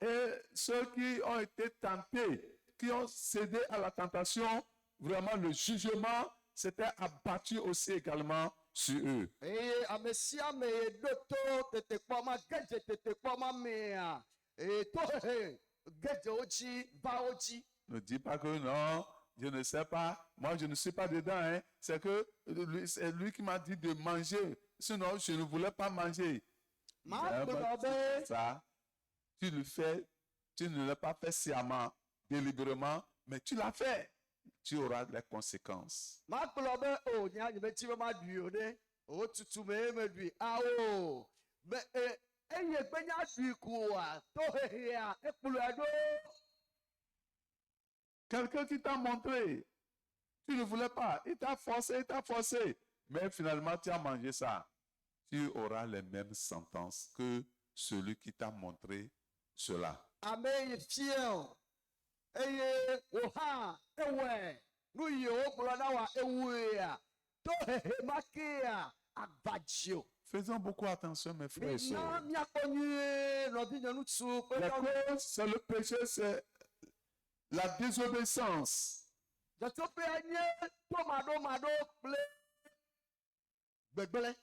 Et ceux qui ont été tentés, qui ont cédé à la tentation, vraiment le jugement s'était abattu aussi également sur eux. Eye ame sia ame yi ɖo to tetekpoa ma gedze tetekpoa ma mea tohehe gedzewo dzi va wo dzi. Ne dis pas que non, je ne sais pas, moi je ne suis pas dedans, hein. C'est que c'est lui qui m'a dit de manger, sinon je ne voulais pas manger. Ma gblɔ Tu fais be ça, tu le fais, tu ne l'as pas fait sciemment, délibérément, mais tu l'as fait. Tu auras les conséquences. ma gblɔ be o nya nye metsi be ma ɖui o ɖe o tutu me ye me ɖui awo be eye gbe nya ɖui koa tohehea ekplɔe ɖo. Quelqu'un qui t'a montré, tu ne voulais pas, il t'a forcé, mais finalement tu as mangé ça. Tu auras les mêmes sentences que celui qui t'a montré cela. Ame yi fie o eye wò hã ewɔe nu yi wo gblɔ na wa ewuea tohehe ma kea agbadzi o. Faisons beaucoup attention, mes frères et Mina sœurs. miakpɔ nyuie nɔvinye ŋutsu kple La nyɔnu. cause, c'est le péché, c'est la désobéissance. Dzɔtsoƒea nye tomaɖomaɖo kple gbegblẽ.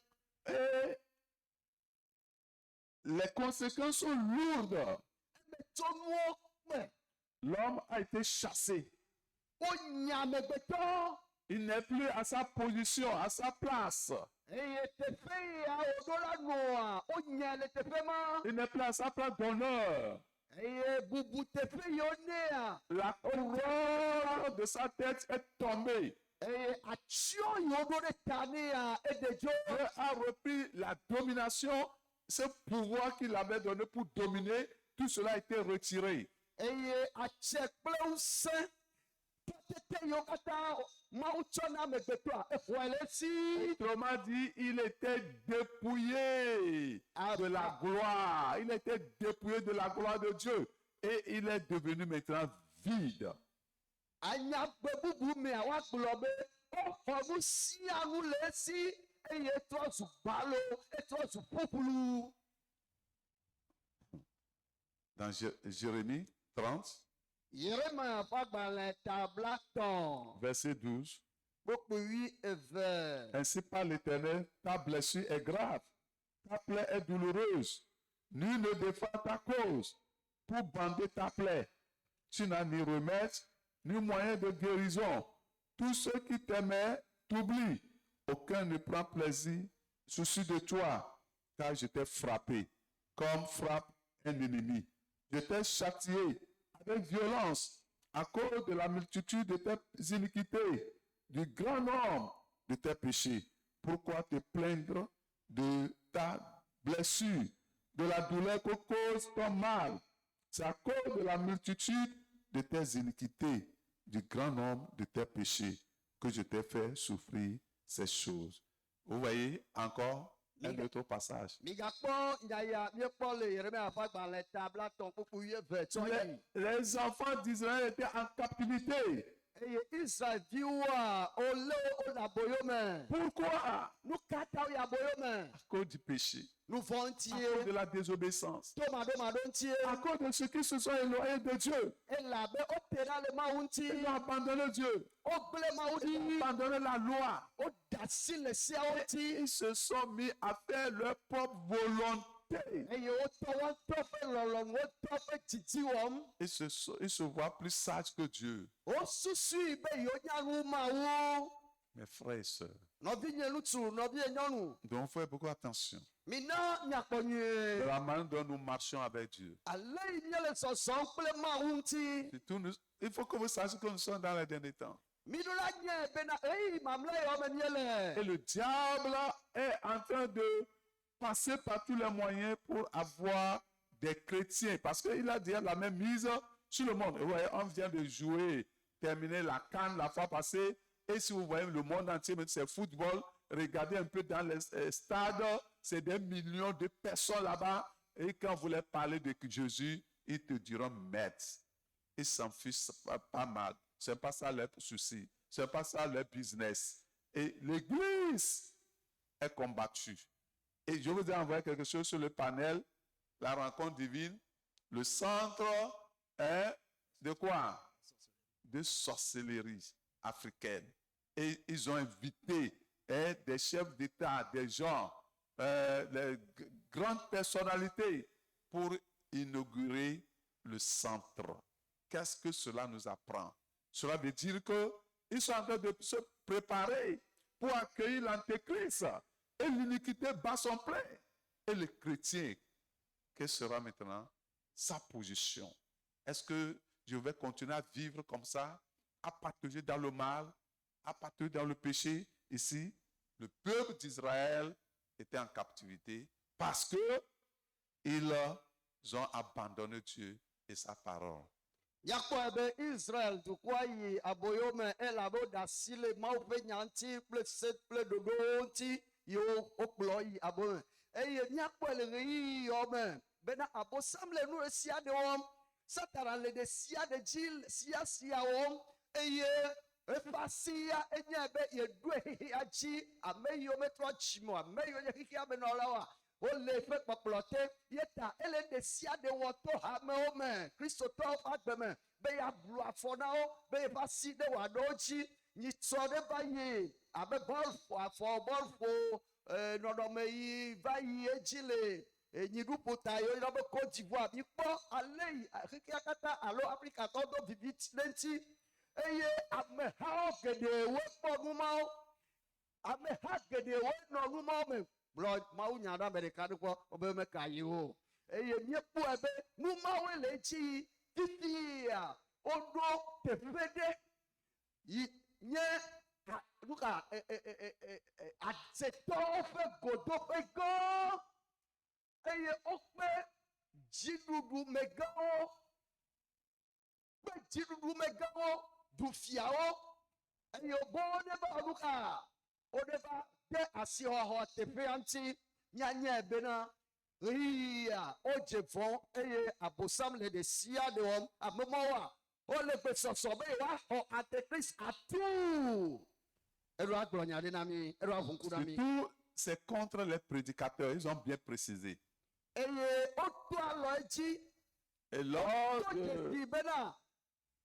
Et les conséquences sont lourdes. Tso nuwo kpe. L'homme a été chassé. Wonya amegbetɔ. Il n'est plus à sa position, à sa place. Eye teƒe ya wòɖo la nɔa, wonya le teƒe ma. Il n'est plus à sa place d'honneur. Eye bubu teƒe yi wonea. La couronne de sa tête est tombée. Eye atsyɔ yi woɖo ɖe ta nea eɖe dzo. Dieu a repris la domination, ce pouvoir qu'il avait donné pour dominer, tout cela a été retiré. Eye atse kple ŋusẽ kpɔtete yiwo katã Mawu tsɔ na amegbetɔa exɔe le esi. Autrement dit, il était dépouillé de la gloire. Il était dépouillé de la gloire de Dieu. Et il est devenu maintenant vide. Anyagbe bubu mea woagblɔ be woxɔ nu sia nu le esi eye etrɔ zu gbalo, etrɔ zu ƒuƒlu. Dans Jérémie 30, Yeremia ƒe agbalẽ tabla tɔn. verset 12. Kpokpoe eve. Ainsi parle l'Éternel, ta blessure est grave, ta plaie est douloureuse. Nul ne défend ta cause pour bander ta plaie. Tu n'as ni remède, ni moyen de guérison. Tous ceux qui t'aimaient t'oublient. Aucun ne prend plaisir, souci de toi, car je t'ai frappé, comme frappe un ennemi. Je t'ai châtié avec violence à cause de la multitude de tes iniquités, du grand nombre de tes péchés. Pourquoi te plaindre de ta blessure, de la douleur que cause ton mal? C'est à cause de la multitude de tes iniquités, du grand nombre de tes péchés, que je t'ai fait souffrir ces choses. Vous voyez encore un autre passage. Migakpɔ nyaya miekpɔ le Yeremia ƒe agbalẽ tabla tɔn kpokpoe eve tsɔ yi. Les enfants d'Israël étaient en captivité. Eye Israelviwoa wolé wo le aboyo me. Pourquoi? Nu ka ta wo yi aboyo me? À cause du péché, Nu vɔ à ŋutie. cause de la désobéissance, Tomaɖomaɖo ŋutie. à cause de ceux qui se sont éloignés de Dieu. Elabe wotena le Mawu ŋuti. Ils ont abandonné Dieu. Wogblẽ Mawu Ils ɖi. ont abandonné la loi. Woda asi le siawo ŋuti. Ils se sont mis à faire leur propre volonté. Eye wotɔ woŋutɔ ƒe lɔlɔ̃nu, wotɔ ƒe didi wɔm. Ils se voient plus sages que Dieu. Wosusui be yewonya nu Mawu. Mes frères et sœurs, Nɔvinye ŋutsu, nɔvinye nyɔnu. nous devons faire beaucoup attention Mina miakpɔ de nyuie. la manière dont nous marchons avec Dieu. Ale yi nye le zɔzɔm kple Mawu ŋuti. Surtout il faut que vous sachiez que nous sommes dans les derniers temps. Miɖo la nye bena eyi mamlɛ yawo me miele. Et le diable est en train de passer par tous les moyens pour avoir des chrétiens. Parce qu'il a déjà la même mise sur le monde. Vous voyez, on vient de jouer, terminer la CAN la fois passée. Et si vous voyez le monde entier, c'est football. Regardez un peu dans les stades, c'est des millions de personnes là-bas. Et quand vous leur parlez de Jésus, ils te diront maître. Ils s'en fichent pas mal. Ce n'est pas ça leur souci. Ce n'est pas ça leur business. Et l'Église est combattue. Et je vous ai envoyé quelque chose sur le panel, la rencontre divine. Le centre est de quoi? De sorcellerie africaine. Et ils ont invité des chefs d'État, des gens, les grandes personnalités pour inaugurer le centre. Qu'est-ce que cela nous apprend? Cela veut dire qu'ils sont en train de se préparer pour accueillir l'Antéchrist. Et l'iniquité bat son plein. Et le chrétien, quelle sera maintenant sa position? Est-ce que je vais continuer à vivre comme ça, à partager dans le mal, à partager dans le péché? Ici, le peuple d'Israël était en captivité parce qu'ils ont abandonné Dieu et sa parole. Miakpɔe be Israel dukɔa yi aboyo me elabe woɖe asi le Mawu ƒe nya ŋuti kple se kple ɖoɖowo ŋuti yi wokplɔ yi abo me. Eye miakpɔe le ɣeyiɣi yawo me bena abosam le nu ɖe sia ɖe wɔm. Satana le ɖe sia ɖe dzi sia wɔm eye Efasia enye be yedu ehihia dzi ame yiwo metrɔ dzi mo ame yiwo nye xixia me nɔlawoa wole eƒe kpɔkplɔte yeta ele ɖe sia ɖe wɔ to hamewo me kristotɔwo ƒe agbe me be yeablu afɔ na wo be yeƒe asi ɖe wòaɖe wo dzi nyitsɔ ɖe va yi abe bɔlƒo nɔnɔme yi va yi edzi le nyiɖuƒota yiwo yɔna be Côte d'Ivoire mikpɔ ale yi xexea katã alo Afrikatɔwo do vivi ɖe ŋuti. Eye amehawo geɖewo kpɔ numawo ameha geɖewo nɔ numawo me gblɔ mawunya ɖe ame ɖeka ɖe gbɔ wobe meka yi o eye míekpɔe be numawoe le edzi fifia woɖo teƒe ɖe yi nye nuka adzetɔwo ƒe godoƒe gã eye wokpe dziɖuɖu megãwo kpe dziɖuɖu megãwo dufiawo eye wobo ne ba nuka wode va de asixɔxɔ teƒea ŋuti nyanya bena ɣeyiɣia wodze vɔ eye abosam le ɖe sia ɖe wɔm ame mawoa wole gbesɔsɔ be yewoaxɔ antikristo atu eɖo agblɔ nya ɖe na mi eɖo aʋu ŋku na mi. Surtout, c'est contre les prédicateurs, ils ont bien précisé. Eye woto alɔ edzi Et lors to de, dzesi bena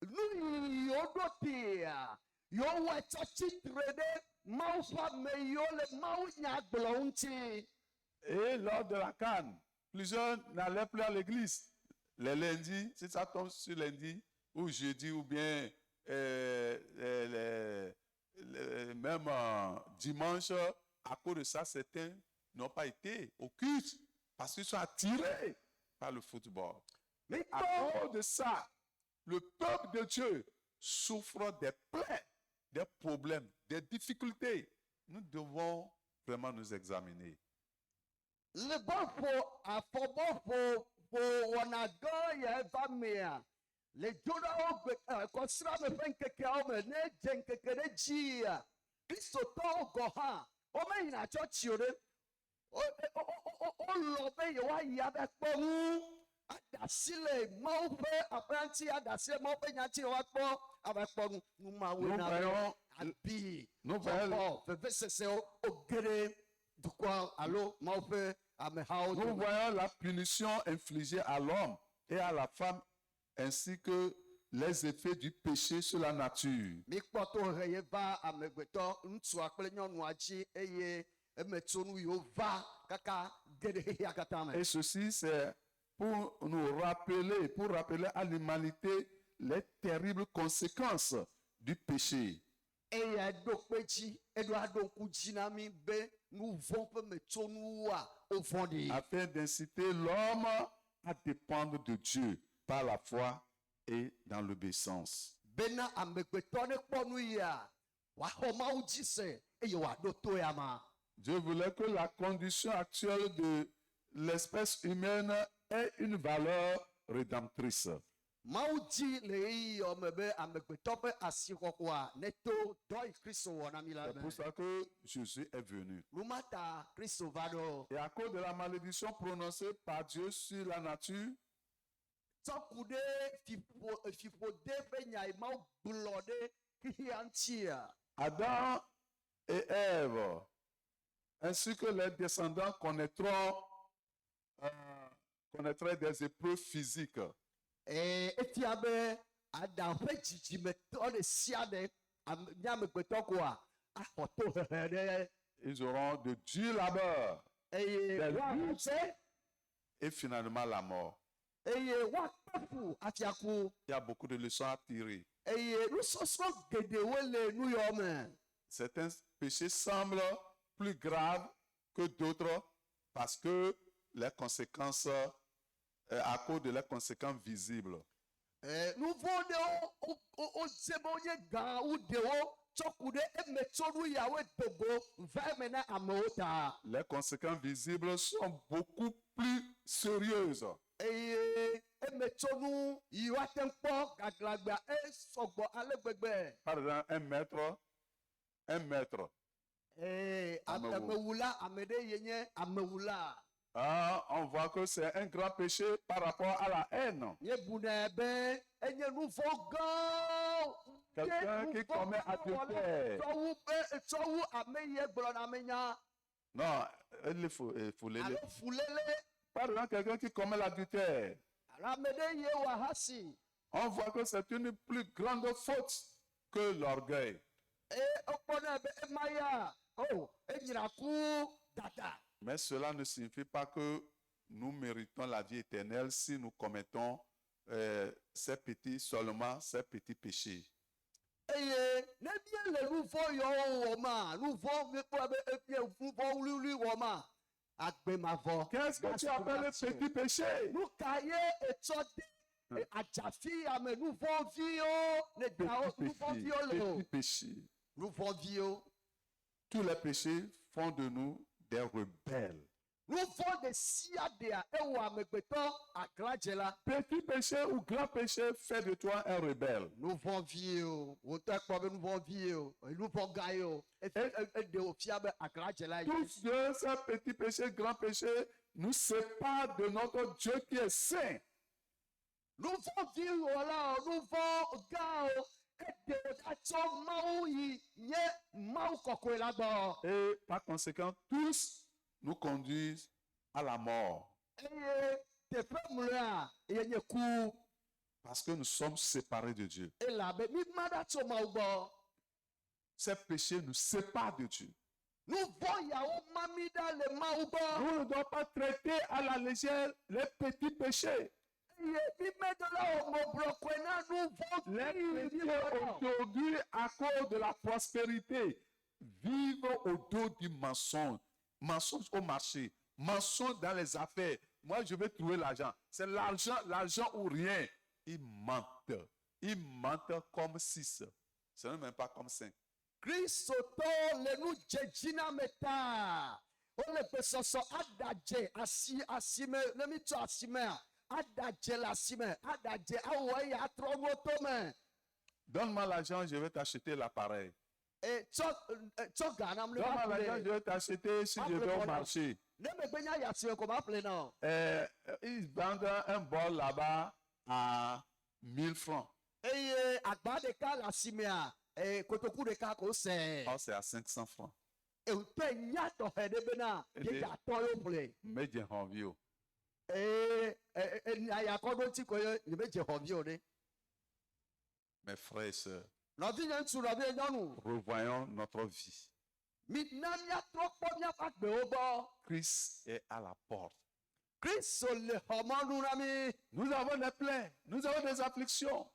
nu yiwo ɖo tea yewowoe tsa tsitre ɖe Mawu ƒe ame yiwo le Mawu nya gblɔ ŋuti. et lors de la Cannes, plusieurs n'allaient plus à l'église. Les lundis, si ça tombe sur lundi ou jeudi ou bien même dimanche, à cause de ça, certains n'ont pas été au culte parce qu'ils sont attirés par le football. Mais à cause de ça, le peuple de Dieu souffre des plaies, des problèmes, des difficultés. Nous devons vraiment nous examiner. Le bɔƒo afɔbɔƒo wɔna gã ya va mea le dzoɖawo kɔsrame ƒe ŋkekeawo me ne dze ŋkeke ɖe dzia kristotɔwo gɔ hã womeyina tsɔtsi o ɖe wolɔ be yewoayi abe kpɔ ŋu ada asi le Mawu ƒe aƒea ŋuti ada asi le Mawu ƒe nya ŋuti woakpɔ abe kpɔ ŋu numawoe na be abi xɔxɔ vevesesewo wogeɖe dukɔ alo Mawu ƒe amehawo Nous dome. voyons la punition infligée à l'homme et à la femme, ainsi que les effets du péché sur la nature. Mikpɔ to he ye va amegbetɔ ŋutsua kple nyɔnua dzi eye emetsonu yiwo va kaka ge ɖe xexea katã me. Et ceci, c'est pour nous rappeler, pour rappeler à l'humanité les terribles conséquences du péché. Eya ɖo kpe dzi eɖo aɖo ŋku dzi na mi be nu vɔ̃ ƒe metsonuwoa wovɔ̃ ɖi. Afin d'inciter l'homme à dépendre de Dieu par la foi et dans l'obéissance. Bena amegbetɔ ne kpɔ nu yia wòaxɔ Mawu dzi se eye wòaɖo to ya ma. Dieu voulait que la condition actuelle de l'espèce humaine ait une valeur rédemptrice. Mawu dzi le ɣeyiɣiwo me be amegbetɔ ƒe asixɔxɔa neto dɔ yi Kristo wɔ na mi la C'est me. pour ça que Jésus est venu. Numata Kristo va ɖo. Et à cause de la malédiction prononcée par Dieu sur la nature, Tsɔku ɖe fiƒode ƒe nya yi Mawu gblɔ ɖe xexea ŋutia. Adam et Ève, ainsi que les descendants connaîtraient des épreuves physiques. Efia be Adam ƒe dzidzimetɔ ɖe sia ɖe nye amegbetɔ koa axɔ tohehe ɖe Ils auront de durs labeurs eye woaxe et finalement la mort. eye woakpe ƒu afia ku Il y a beaucoup de leçons à tirer. eye nusɔsrɔ̃ geɖewo le nu yawo me. Certains péchés semblent plus graves que d'autres parce que les conséquences, à cause de leurs conséquences visibles. Nu vɔ̃ ɖewo wodze be wonye gã wu ɖewo tsɔ ku ɖe emetsonu yawoe dogo va eme na amewo ta. Les conséquences visibles sont beaucoup plus sérieuses. Eye emetsonu yiwo ate ŋu kpɔ gaglagbea esɔgbɔ ale gbegbe. Par exemple, un maître. Amewula ame ɖe ye nye amewula. On voit que c'est un grand péché par rapport à la haine. Míebuna be enye nu vɔ̃ gã Quelqu'un qui commet adultère. tsɔwu ame yie gblɔ na me nya Non, il faut les. alo fulele Par exemple, quelqu'un qui commet l'adultère. alo ame ɖe yie wɔ ahasi On voit que c'est une plus grande faute que l'orgueil. eye wokpɔnɛ be ema ya enyina ku dada. Mais cela ne signifie pas que nous méritons la vie éternelle si nous commettons seulement ces petits péchés. Eye ne bia le nu vɔ yɔwo wɔ ma nu vɔ mi kpɔ be efie nu vɔ wuliwuli wɔ ma agbe ma vɔ. Qu'est-ce que tu appelles les petits péchés? Nu ka ye etsɔ de adzafi ame nu vɔ viwo ne dawo nu vɔ viwo le o Petits péchés. nu vɔ viwo. Tous les péchés font de nous des rebelles. Nu vɔ de sia dea ewɔ amegbetɔ aglãdze la. Petit péché ou grand péché fait de toi un rebelle. Nu vɔ viwo wotɔ kpɔ be nu vɔ viwo nu vɔ gã ye o ede o fia be aglãdze la Tous yi. ces petits péchés, grands péchés nous séparent de notre Dieu qui est saint. Nu vɔ viwo la o nu vɔ gã o ede o atsɔ mawu yi nye mawu kɔkɔe la gbɔ. Et par conséquent, tous nous conduisent à la mort. Eye teƒe mlɔa ye nye ku Parce que nous sommes séparés de Dieu. elabe mi ma ɖa tso mawu gbɔ. Ces péchés nous séparent de Dieu. Nu vɔ yawo ma mi ɖa le mawu gbɔ. Nous ne devons pas traiter à la légère les petits péchés. Eye mi meɖo la o mo blɔkoe na nu vɔ Les vi chrétiens aujourd'hui, à cause de la prospérité, vivent au dos du mensonge. Mensonge au marché, mensonge dans les affaires. Moi, je vais trouver l'argent. C'est l'argent ou rien. Ils mentent. Ils mentent comme 6. Ce n'est même pas comme 5. Kristotɔ le nu dzedzi na me ta. Wole gbesɔsɔ adadze asime ne mi tso asimea adadze le asime adadze awɔ eye atrɔ nuwo to me. Donne-moi l'argent, je vais t'acheter l'appareil. Tsɔ ga nam ne Donne-moi ma l'argent, je ƒle. vais t'acheter si je vais au marché. Ne megbe nya yasime ko ma ƒle na o. Ils vendent un bol là-bas à 1000 francs. Eye agba ɖeka le asimea kotoku ɖeka ko sɛ. Oh, c'est à 500 francs. Ewutɔ nya tɔxɛ ɖe bena Ede. yedza tɔ yo ƒle. Mais j'ai envie. Ayakɔɖo ŋuti ko ye ne be dze xɔvi o ɖe. Mes frères et sœurs, Nɔvi nye ŋutsu nɔvi nye nyɔnu. revoyons notre vie. Mina miatrɔ kpɔ miaƒe agbewo gbɔ. Christ est à la porte. Kristo le xɔmɔnu na mi. Nous avons des plaies, nous avons des afflictions.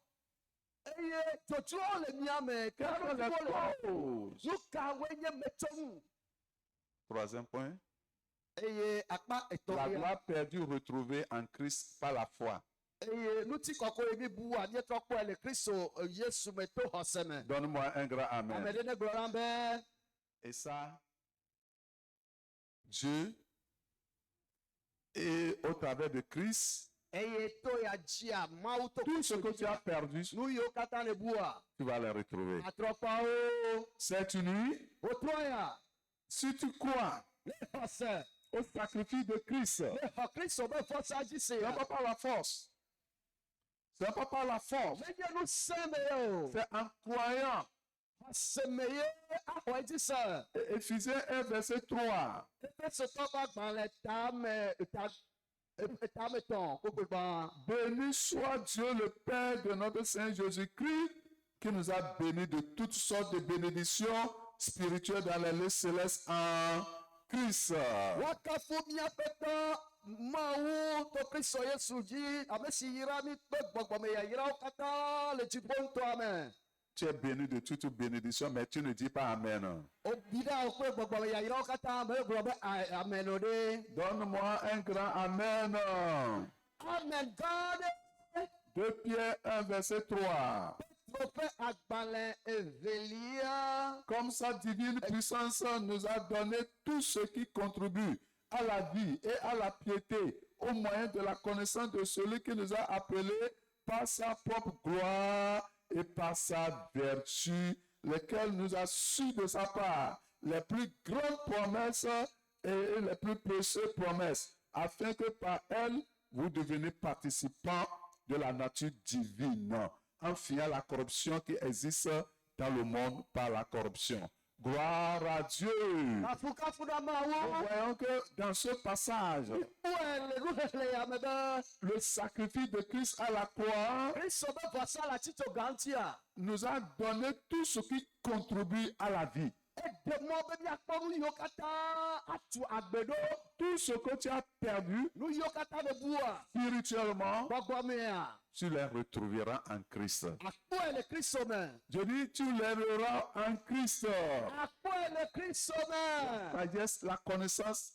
Eye tsotsowo le mia me. Quelles sont les Kɛlɛtiwo le. causes? Nu kawoe nye metsɔnu. Troisième point, Eye akpa la etɔ̃lia. gloire perdue retrouvée en Christ par la foi. Eye ŋuti kɔkɔe yi mi bua míetrɔ kpɔe le Kristo Yesu me to xɔse me. Donne-moi un grand Ame amen. ɖe ne gblɔ na be Et ça, Dieu, et au travers de Christ, eye to ya dzia Mawu to tout ce que tu as perdu, nu yiwo katã le bua tu vas les retrouver. atrɔ kpawo. Cette nuit, Wotrɔ ya si tu crois ne xɔse au sacrifice de Christ, ne xɔ Kristo be fɔsa dzi se ce ya. n'est pas par la force. Ce n'est pas par la force. Menye nu sẽ me ye o. C'est en croyant. Xɔse me ye axɔ edzi se. Éphésiens 1, verset 3. Efesotɔ ƒe agbalẽ tame tɔn kpekpekpa. Béni soit Dieu le Père de notre Seigneur Jésus-Christ, qui nous a bénis de toutes sortes de bénédictions spirituelles dans les lieux célestes en Christ. Wakafu míaƒe tɔ Mawu to Kristo Yesu dzi ame si yra mi kpe gbɔgbɔme yayrawo katã le dziƒo ŋutɔa me. Tu es béni de toutes bénédictions, mais tu ne dis pas Amen. Obi ɖa wo kple gbɔgbɔme yayrawo katã megblɔ be amen o ɖe. Donne-moi un grand Amen. Amen gã aɖe. 2 Pierre 1, verset 3. Petro ƒe agbalẽ evelia. Comme sa divine puissance nous a donné tout ce qui contribue à la vie et à la piété au moyen de la connaissance de celui qui nous a appelés par sa propre gloire et par sa vertu, lequel nous a su de sa part les plus grandes promesses et les plus précieuses promesses, afin que par elles, vous deveniez participants de la nature divine, un fin à la corruption qui existe dans le monde par la corruption. Gloire à Dieu. kafukafu na Nous mawu voyons que dans ce passage, wele nuhele ya mebe le sacrifice de Christ à la croix kristo be vɔsa la tito ganti a nous a donné tout ce qui contribue à la vie. ede mɔ be miakpɔ nu yiwo katã atu agbe ɖo Tout ce que tu as perdu nu yiwo katã be bua spirituellement, gbɔgbɔmea tu les retrouveras en Christ. akpɔe le kristo me Je dis, tu les verras en Christ. akpɔe le kristo me Sagesse, la connaissance,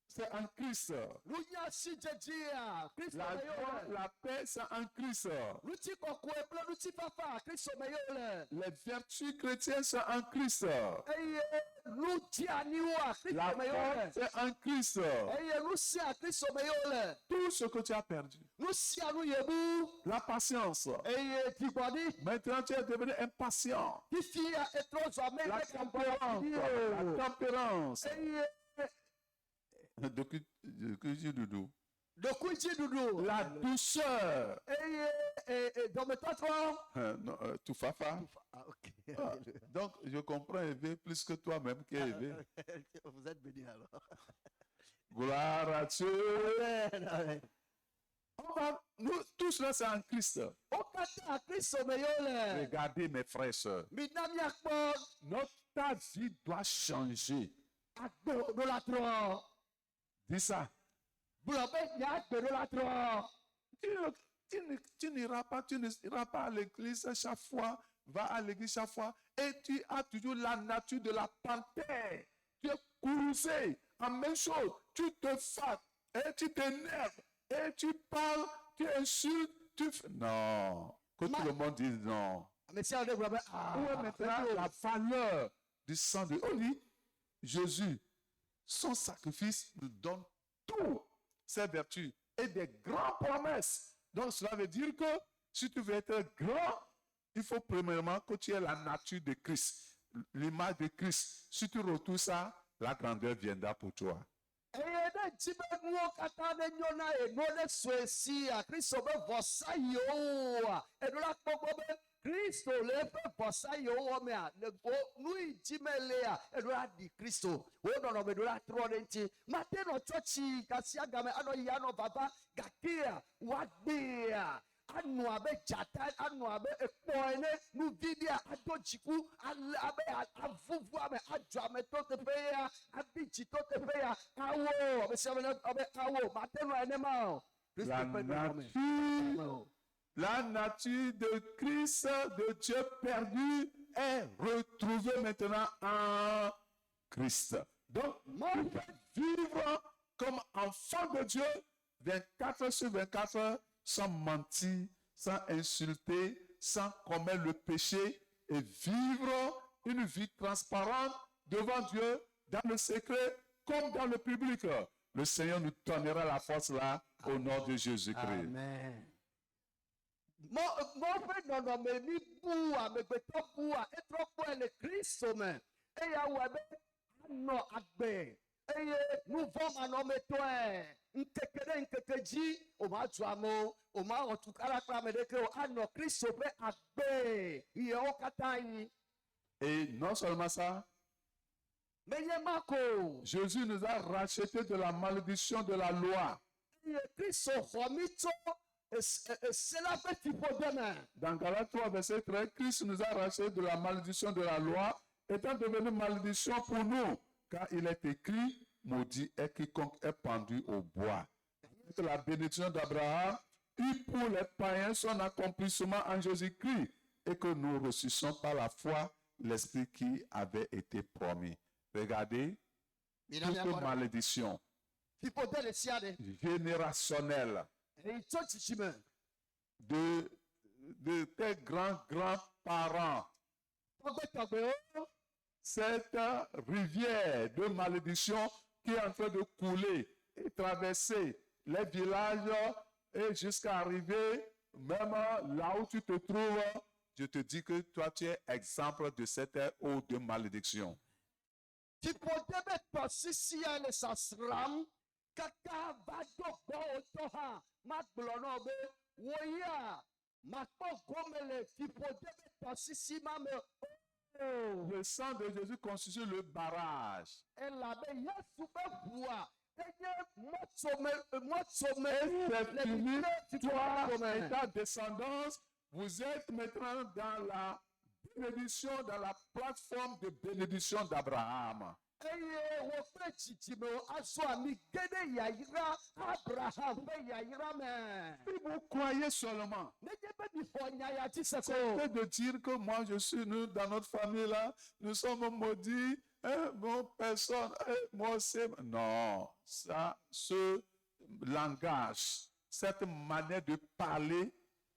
c'est en Christ. nunya si dzedzia kristo La me joie, yewo le la paix, c'est en Christ. nuti kɔkɔe kple nuti fafa kristo me yewo le Les vertus chrétiennes sont en Christ. eye nu dzianiwo La kristo me yewo foi, le c'est en Christ. eye nu sia kristo me yewo le Tout ce que tu as perdu. nu sia nu yebu La patience. eye digbɔdi Maintenant, tu es devenu impatient. fifia etrɔ zɔ me La ne tempérance. kampɔdi La o tempérance. eye dokudzi ɖuɖu La douceur. eye dɔmetɔtrɔ. Non, tout fafa. Ah, donc, je comprends Évé plus que toi-même qui est Évé. Vous êtes béni alors. Gloire à Dieu. Amen. Nous, tout cela, c'est en Christ. Wo katã kristo me yewo le. Regardez, mes frères et sœurs. Mina miakpɔ Notre vie doit changer. agbeɖolatrɔ. Dis ça. Gblɔ be nye agbeɖolatrɔ. Tu n'iras pas à l'église chaque fois, va à l'église chaque fois, et tu as toujours la nature de la panthère. Tu es courroucé en même chose. Tu te fatigues, et tu t'énerves, et tu parles, tu insultes, tu fais... Non. Que tout le monde dise non. Mesia ɖe gblɔ be Où est maintenant la valeur du sang de Oli? Jésus, son sacrifice nous donne toutes ses vertus et des grandes promesses. Donc cela veut dire que si tu veux être grand, il faut premièrement que tu aies la nature de Christ, l'image de Christ. Si tu retrouves ça, la grandeur viendra pour toi. eye ne dzi be nuwo katã ne nyo na eno ɖe sue si a kristo be vɔsa yewoa eɖo la kpɔ gbɔ be kristo le eƒe vɔsa yewo wɔ mea le wo nu yi dzi me lea eɖo la ɖi kristo wo nɔnɔme ɖo la trɔ ɖe ŋuti mate nɔ tsɔtsi kasia game anɔ yi anɔ vava gakea woagbea anu abe dzata anu abe ekpɔ ene nuvidia ado dziku ale abe avuvu ame adzɔ ame to teƒe ya abi dzi to teƒe ya awo ame sia abe awo mate nɔ enema o. La nature de Christ, de Dieu perdu, est retrouvée maintenant en Christ. Donc, tu peux vivre comme enfant de Dieu 24 sur 24 sans mentir, sans insulter, sans commettre le péché et vivre une vie transparente devant Dieu dans le secret comme dans le public. Le Seigneur nous donnera la force là au nom de Jésus-Christ. Amen. Mɔ ƒe nɔnɔme mi bu amegbetɔ bua etrɔ kpɔe le kristo me eya wɔ be anɔ agbe eye nuvɔmanɔmetɔe ŋkeke ɖe ŋkeke dzi o ma tu amewo o ma wɔ tukara kple ame ɖeke o anɔ kristo ƒe agbe yewo katã yi. Et non seulement ça, menye ma ko Jésus nous a rachetés de la malédiction de la loi. eye kristo xɔ mi tso ese la ƒe fiƒode me. Dans Galates 3, verset 13, Christ nous a rachetés de la malédiction de la loi, étant devenu malédiction pour nous, car il est écrit, maudit est quiconque est pendu au bois. Que la bénédiction d'Abraham eut pour les païens son accomplissement en Jésus-Christ, et que nous reçussions par la foi l'Esprit qui avait été promis. Regardez, Mina toute miakpɔ ɖe malédiction fiƒode le sia ɖe générationnelle eyi tso tsitsime. de tes grands-parents, Tɔgbetɔgbewo cette rivière de malédiction qui est en train de couler et traverser les villages et jusqu'à arriver même là où tu te trouves, je te dis que toi tu es exemple de cette eau de malédiction. fiƒode be tɔsisia le sasram kaka va do gbɔwo tɔ hã magblɔ nɔ be wo ya Makpɔ gome le fiƒode be tɔsisi ma me. Oh. Le sang de Jésus constitue le barrage. Elabe Yesu be ʋua enye mɔtsome C'est fini. Toi et gome. ta descendance, vous êtes maintenant dans la bénédiction, dans la plateforme de bénédiction d'Abraham. Eye wo kple dzidzimewo azɔ ami ge ɖe yayra Abraham ƒe yayra me. Si vous croyez seulement, Nenye be mi xɔ nya ya dzi se ko. c'est de dire que moi je suis, nous, dans notre famille là, nous sommes maudits, bon, personne, moi c'est. Non, ça, ce langage, cette manière de parler,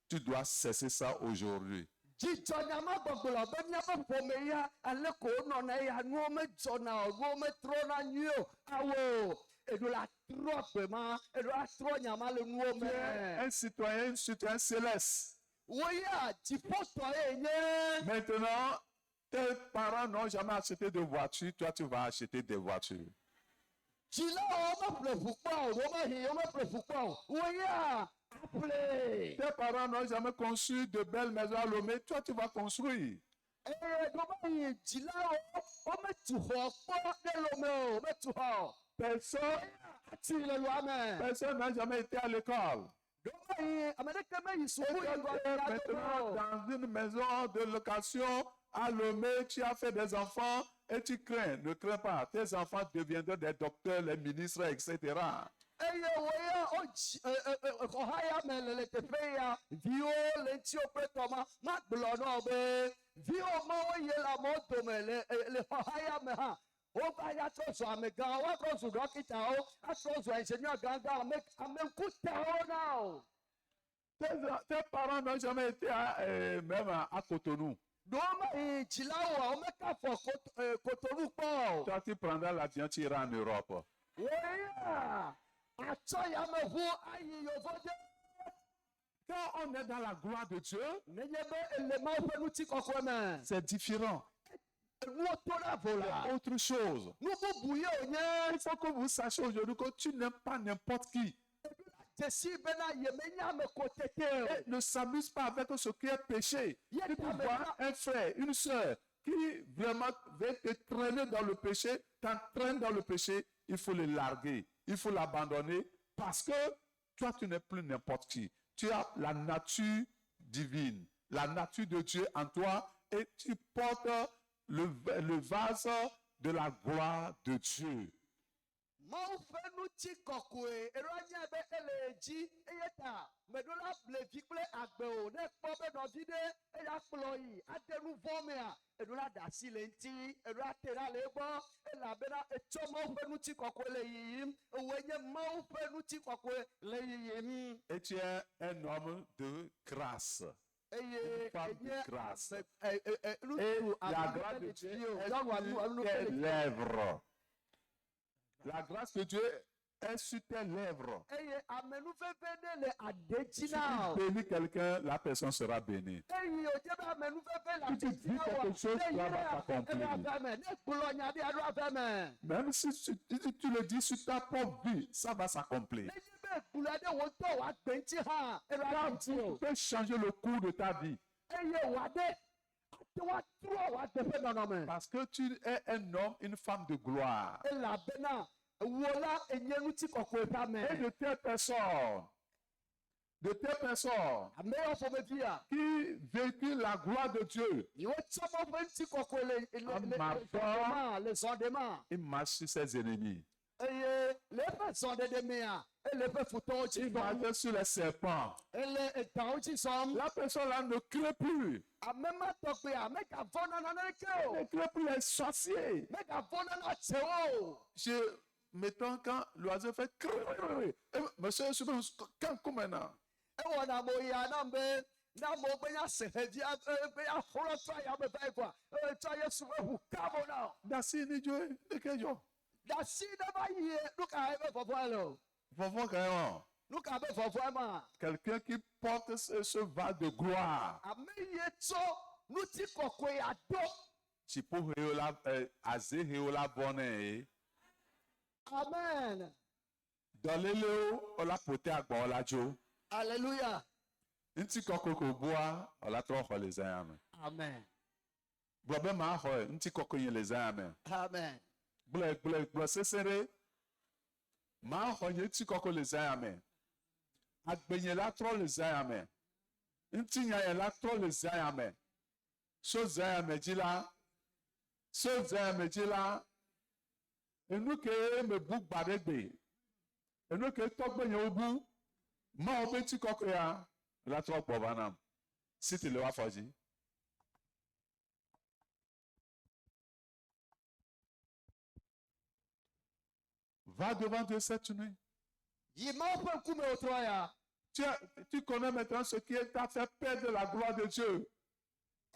tu dois cesser ça aujourd'hui. Dzidzɔ nyama gbɔgblɔ be míaƒe ƒome ya ale ko wonɔna ya nuwo medzɔna o nuwo metrɔna nyuie o awo eɖo la trɔ gbe ma eɖo la trɔ nyama le nuwo Tu es me. un citoyen céleste. Wo ya dziƒotɔ ye nye. Maintenant, tes parents n'ont jamais acheté de voiture, toi tu vas acheter des voitures. Dzilawo meƒle ʋu kpɔ o wo mehi wo meƒle ʋu kpɔ o wo ya aƒle. Tes parents n'ont jamais construit de belles maisons à Lomé, toi tu vas construire. Eye wo mehi dzilawo wo metu xɔ kpɔ ɖe lome o wo metu xɔ o. Personne Ati le lua me. Personne n'a jamais été à l'école. Wo mehi ame ɖeke meyi suku Tu yi es gɔ maintenant dans une maison de location à Lomé, tu as fait des enfants et tu crains. Ne crains pas, tes enfants deviendront des docteurs, les ministres, etc. Eye wo ya wo dzi xɔ ha ya me le teƒe ya viwo le ŋutiwo kple tɔma magblɔ na wo be viwo mawo ye le amewo dome le xɔ ha ya me hã wova ya trɔ zu amegãwo woatrɔ zu ɖɔkitawo atrɔ zu ingénieur gãgã ame ŋkutawo na o. Tes parents n'ont jamais été même à Cotonou. Ɖewo meyi dzilawo a womeka fɔ Kotonu kpɔ o. Toi, tu prendras l'avion, tu iras en Europe. Wo ya atsɔ yameʋu ayi yovode. Quand on est dans la gloire de Dieu, Nenye be ele Mawu ƒe ŋutikɔkɔe me. c'est différent. Nuwo to ɖe vo la. Autre chose. Nu bubu ye wònye. Il faut que vous sachiez aujourd'hui que tu n'aimes pas n'importe qui. Dzesi bena yemenya ame ko tete o. Et ne s'amuse pas avec ce qui est péché. Yeah, Si tu mais vois là- un frère, une sœur qui vraiment veut te traîner dans le péché, t'entraîne dans le péché, il faut le larguer, il faut l'abandonner parce que toi, tu n'es plus n'importe qui. Tu as la nature divine, la nature de Dieu en toi et tu portes le vase de la gloire de Dieu. Mawu ƒe ŋutikɔkɔe eɖo anya be ele dzi eye ta meɖo la blevi kple agbe o ne kpɔ be nɔvi ɖe eya kplɔ yi ade nu vɔ mea eɖo la da asi le ŋuti eɖo la te ɖa le egbɔ elabena etsɔ Mawu ƒe ŋutikɔkɔe le yiyim ewoe nye Mawu ƒe ŋutikɔkɔe le yiyim Et tu es un homme de grâce. eye femme de enye grâce. ame Et ŋutsu la ame grâce ɖe de le Dieu dzi o est nyɔnu anu sur anu tes ƒe le lèvres. La grâce de Dieu est sur tes lèvres. eye amenuveve ɖe le ade dzi Si na o. tu bénis quelqu'un, la personne sera bénie. Eyi o dze be amenuveve le Si tu ade dzi dis na quelque o. chose, Ne yi cela va ɖe s'accomplir. ave me, ne gblɔ nya ɖe aɖo ave me. Même si tu le dis sur ta propre vie, ça va s'accomplir. Ne yi be gblɔ ɖe wo ŋutɔ wòagbe ŋuti hã eɖo ave Car ŋuti tu o. peux changer le cours de ta vie. Eye wòaɖe ate woatrɔ wòade ƒe nɔnɔme. Parce que tu es un homme, une femme de gloire. Elabena wo la enye ŋutikɔkɔe ƒe ame. Et de telles personnes Ame yawo ƒomevia qui véhiculent la gloire de Dieu, yiwo tsɔ Mawu ƒe ŋutikɔkɔe le Martha. zɔɖema le zɔɖema. ils marchent sur ses ennemis. Eye le eƒe zɔɖeɖe mea ele eƒe futɔwo dzi Ils zɔm. marchent sur les serpents. Ele edãwo dzi zɔm. La personne là ne craint plus. Ame ma tɔgbea megavɔ na naneke Elle ne o. craint plus les sorciers. Megavɔ na natsewo o. Mettons quand l'oiseau fait crrrr, monsieur, quand maintenant? Ewɔna mo ya nam be na mo be ya se hevia be ya xlɔ tɔ ya me va yi koa tsɔ Yesu ƒe ʋu ka mo na o. Dasi ni jo, ekejo. Dasi ɖe va yi nuka ebe vɔvɔe le o. Vovon quand même. Nuka be vɔvɔe ma. Quelqu'un qui porte ce vase de gloire. Ame ye tsɔ ŋutikɔkɔe aɖo. Chipo heola, aze heola bonne. Amen. Dans les léo, on l'a porté à Golajo. Alléluia. ntị kọkọ bua ọlatrọ xɔ le zã me Amen. gblɔ be maa xɔe ntị kɔkɔ nye le zã me Amen. gblɔ sese ɖe maa xɔ nye ntị kɔkɔ le zã me agbenye la trɔ le zã me ntị nya la trɔ le zã me so zã me dzi la enu ke me bu gba ɖe gbe enu ke tɔgbe nye wo bu mawo be ntị kɔkɔ ya la trɔ gbɔ va nam si ti le wa fɔ dzi. Va devant Dieu cette nuit. Yi mawo ƒe ŋkume wòtrɔ ya. Tu connais maintenant ce qui t'a fait perdre la gloire de Dieu.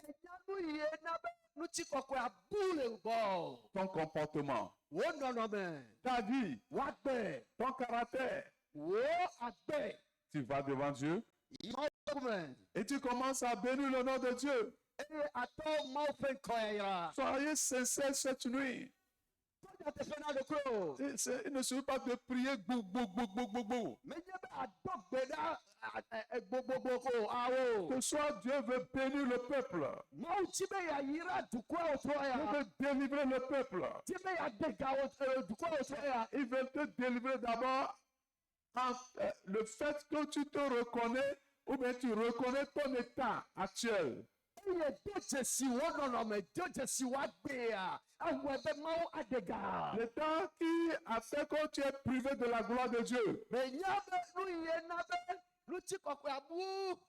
Enya nu yie na be ŋutikɔkɔe abu le ŋgɔ. Ton comportement, Wo nɔnɔme. ta vie, W'agbe. ton caractère. Wo agbe. Tu vas devant Dieu Yi mawo ƒe ŋkume. et tu commences à bénir le nom de Dieu. Eye atɔ mawo ƒe ŋkɔ ya yra. Soyez sincères cette nuit. Tɔja teƒe na ɖokui. Il ne suffit pas de prier gbogbo. Menye be adɔ gbe ɖa gbogbogbo ko awo. Que soit Dieu veut bénir le peuple. Mawu ti be yayira dukɔa wòtrɔ Il ya. veut délivrer le peuple. Ti be yadega dukɔa wòtrɔ ya. Il veut te délivrer d'abord le fait que tu te reconnais ou bien tu reconnais ton état actuel. Eye do dzesi wo nɔnɔme do dzesi wa gbea. Awɔe be mawu adega. L'état qui a fait que tu es privé de la gloire de Dieu. Menya be nu yie na be ŋutikɔkɔe abu.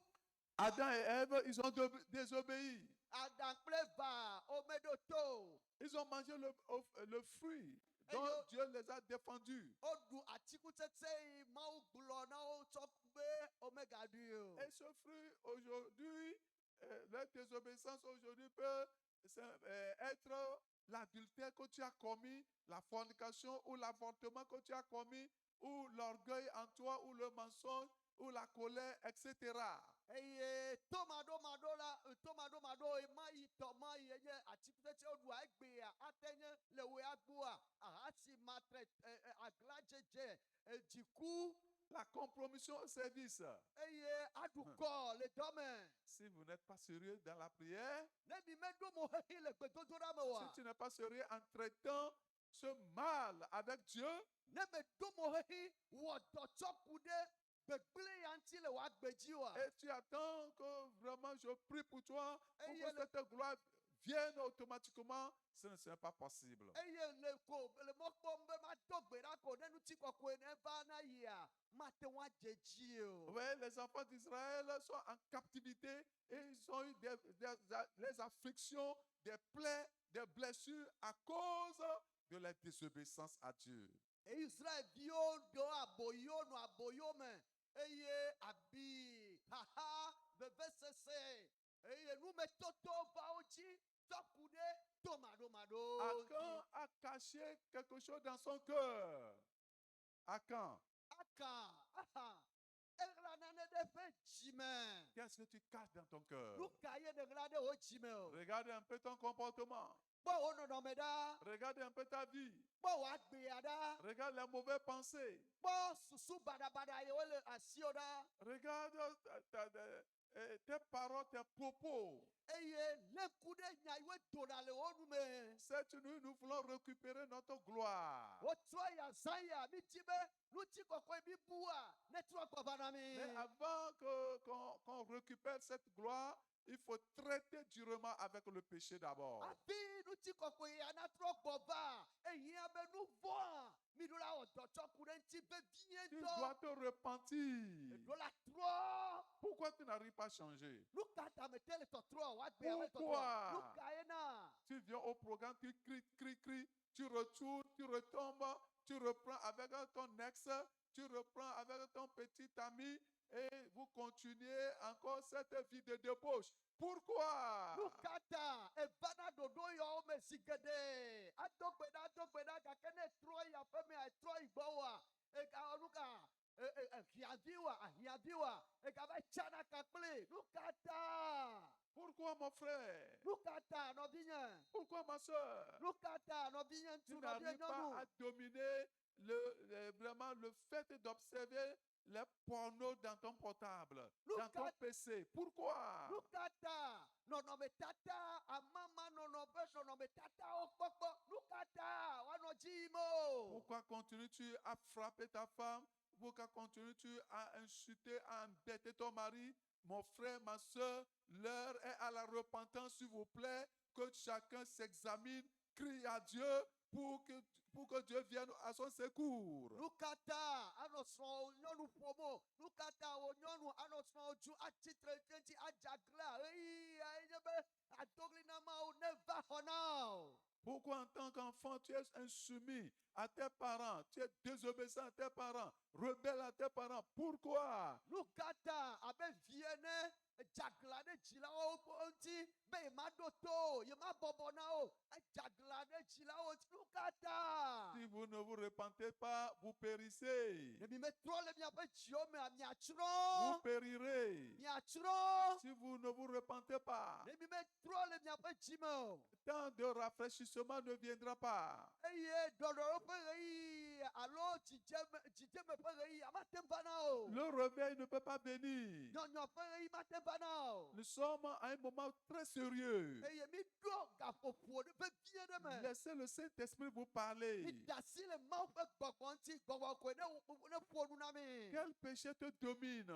Adam et Ève, ils ont désobéi. Adam kple eva womeɖo to. Ils ont mangé le fruit dont Dieu les a défendus. Woɖu atikutsetse yi mawu gblɔ na wo tsɔ be womegaɖui o. Et ce fruit, aujourd'hui, leur désobéissance aujourd'hui peut être l'adultère que tu as commis, la fornication ou l'avortement que tu as commis, ou l'orgueil en toi, ou le mensonge, ou la colère, etc. Eye tomaɖomaɖo la tomaɖomaɖo yi ma yi tɔ ma yi nye atikutsetse woɖua egbea ate nye le wo agbɔa ahasi matre agladzedze dziku. La compromission au service. Eye aɖukɔ le dɔme. Si vous n'êtes pas sérieux dans la prière, Ne mi meɖo mo xexi le gbedodoɖa me si wa. tu n'es pas sérieux en traitant ce mal avec Dieu, Ne meɖo mo xexi wɔ dɔ tsɔ ku ɖe gbegblẽ ya ŋuti le w'agbe dzi wa. et tu attends que vraiment je prie pour toi, pour Et que cette gloire vienne automatiquement, ce ne serait pas possible. Eye le mɔ kpɔm be ma do gbe ɖa ko ne ŋutikɔkɔe ne va na yia mate ŋu adze dzi o. Oui, les enfants d'Israël sont en captivité et ils ont eu les afflictions, des plaies, des blessures à cause de la désobéissance à Dieu. Israelviwo do aboyo nɔ aboyo me eye abi vevesese eye numetoto va wo dzi tɔku ɖe tomaɖomaɖo. Akan a caché quelque chose dans son cœur. Akan. Eɣla nane ɖe ƒe dzime. Qu'est-ce que tu caches dans ton cœur? Nu ka ye neɣla ɖe wo dzime o. Regarde un peu ton comportement. Kpɔ wo nɔnɔme ɖa. Regarde un peu ta vie. Kpɔ wo agbea ɖa. Regarde les mauvaises pensées. Kpɔ susu baɖabaɖa ye wo le asiwo ɖa. Regarde tes paroles, tes propos. Eye ne ku ɖe nya yi wo dona le wo nu me. Cette nuit, nous voulons récupérer notre gloire. Wotrɔ ya zã ya mi ti be ŋutikɔkɔe mi bua ne trɔ gbɔ va na mi. Mais avant qu'on récupère cette gloire, il faut traiter durement avec le péché d'abord. Afi ŋutikɔkɔe ya na trɔ gbɔ va ehia be nu vɔa mi ɖo la wɔ dɔ tsɔ ku ɖe ŋuti be vie Tu dɔ. dois te repentir. Ɖo la trɔ. Pourquoi tu n'arrives pas à changer? Nu ka ta me te le tɔtrɔ wa gbea me Pourquoi? tɔtrɔ. Nu ka ye na. Tu viens au programme, tu cries, tu retournes, tu retombes, tu reprends avec ton ex, tu reprends avec ton petit ami et vous continuez encore cette vie de débauche. Pourquoi? Nu ka ta eva na ɖoɖo yawo me si geɖe. Ado gbe ɖa gake ne trɔ yi aƒe me atrɔ yi gbɔ wa. Ega nu ka hiãvi wa ega va tsana kakple nu ka ta. Pourquoi mon frère? Nukata nɔvinye. Pourquoi ma soeur? Nukata nɔvinye Tu ŋutsu nɔvie n'arrives pas nyɔnu. à dominer vraiment le fait d'observer les pornos dans ton portable, dans ton PC. Pourquoi? Nukata nɔnɔmetata amama nɔnɔƒe nɔnɔmetatawo kpɔkpɔ. Nukata woanɔ dzi yim o. Pourquoi continues-tu à frapper ta femme? Pourquoi continues-tu à insulter, à embêter ton mari? Mon frère, ma soeur, l'heure est à la repentance, s'il vous plaît, que chacun s'examine, crie à Dieu pour que Dieu vienne à son secours. Nukata anɔ srɔ̃wò nyɔnu ƒom o. Nukata wò nyɔnu anɔ srɔ̃wò dzu atsitre ɖe ŋuti adzagla ɣeyiɣi enye be adoglinamawo neva xɔ na o. Pourquoi en tant qu'enfant tu es insoumis à tes parents, tu es désobéissant à tes parents, rebelle à tes parents? Pourquoi? Nukata abe vie ene edzagla ɖe dzilawo ŋuti be yemaɖo to o, yemabɔbɔ na o. Edzagla ɖe dzilawo ŋuti. Nukata. Si vous ne vous repentez pas, vous périssez. Ne mi metrɔ le miaƒe dziwo mea Vous miatsrɔ̃. périrez. Miatsrɔ̃. Si vous ne vous repentez pas, Ne mi metrɔ le miaƒe dzi me o. tant de rafraîchissement ne viendra pas. Eye ɖɔɖɔɖo ƒe ɣeyiɣi alo dzidzeme ƒe ɣeyiɣi amate va na o. Le réveil ne peut pas venir. Nyɔnyɔ ƒe ɣeyiɣi mate va na o. Nous sommes à un moment très sérieux. Eye mi ɖo gaƒoƒo ɖe vevie ɖe me. Laissez le Saint-Esprit vous parler. Mi da asi le Mawu ƒe gbɔgbɔ ŋuti, gbɔgbɔ koe ne ƒo nu na mi. Quel péché te domine?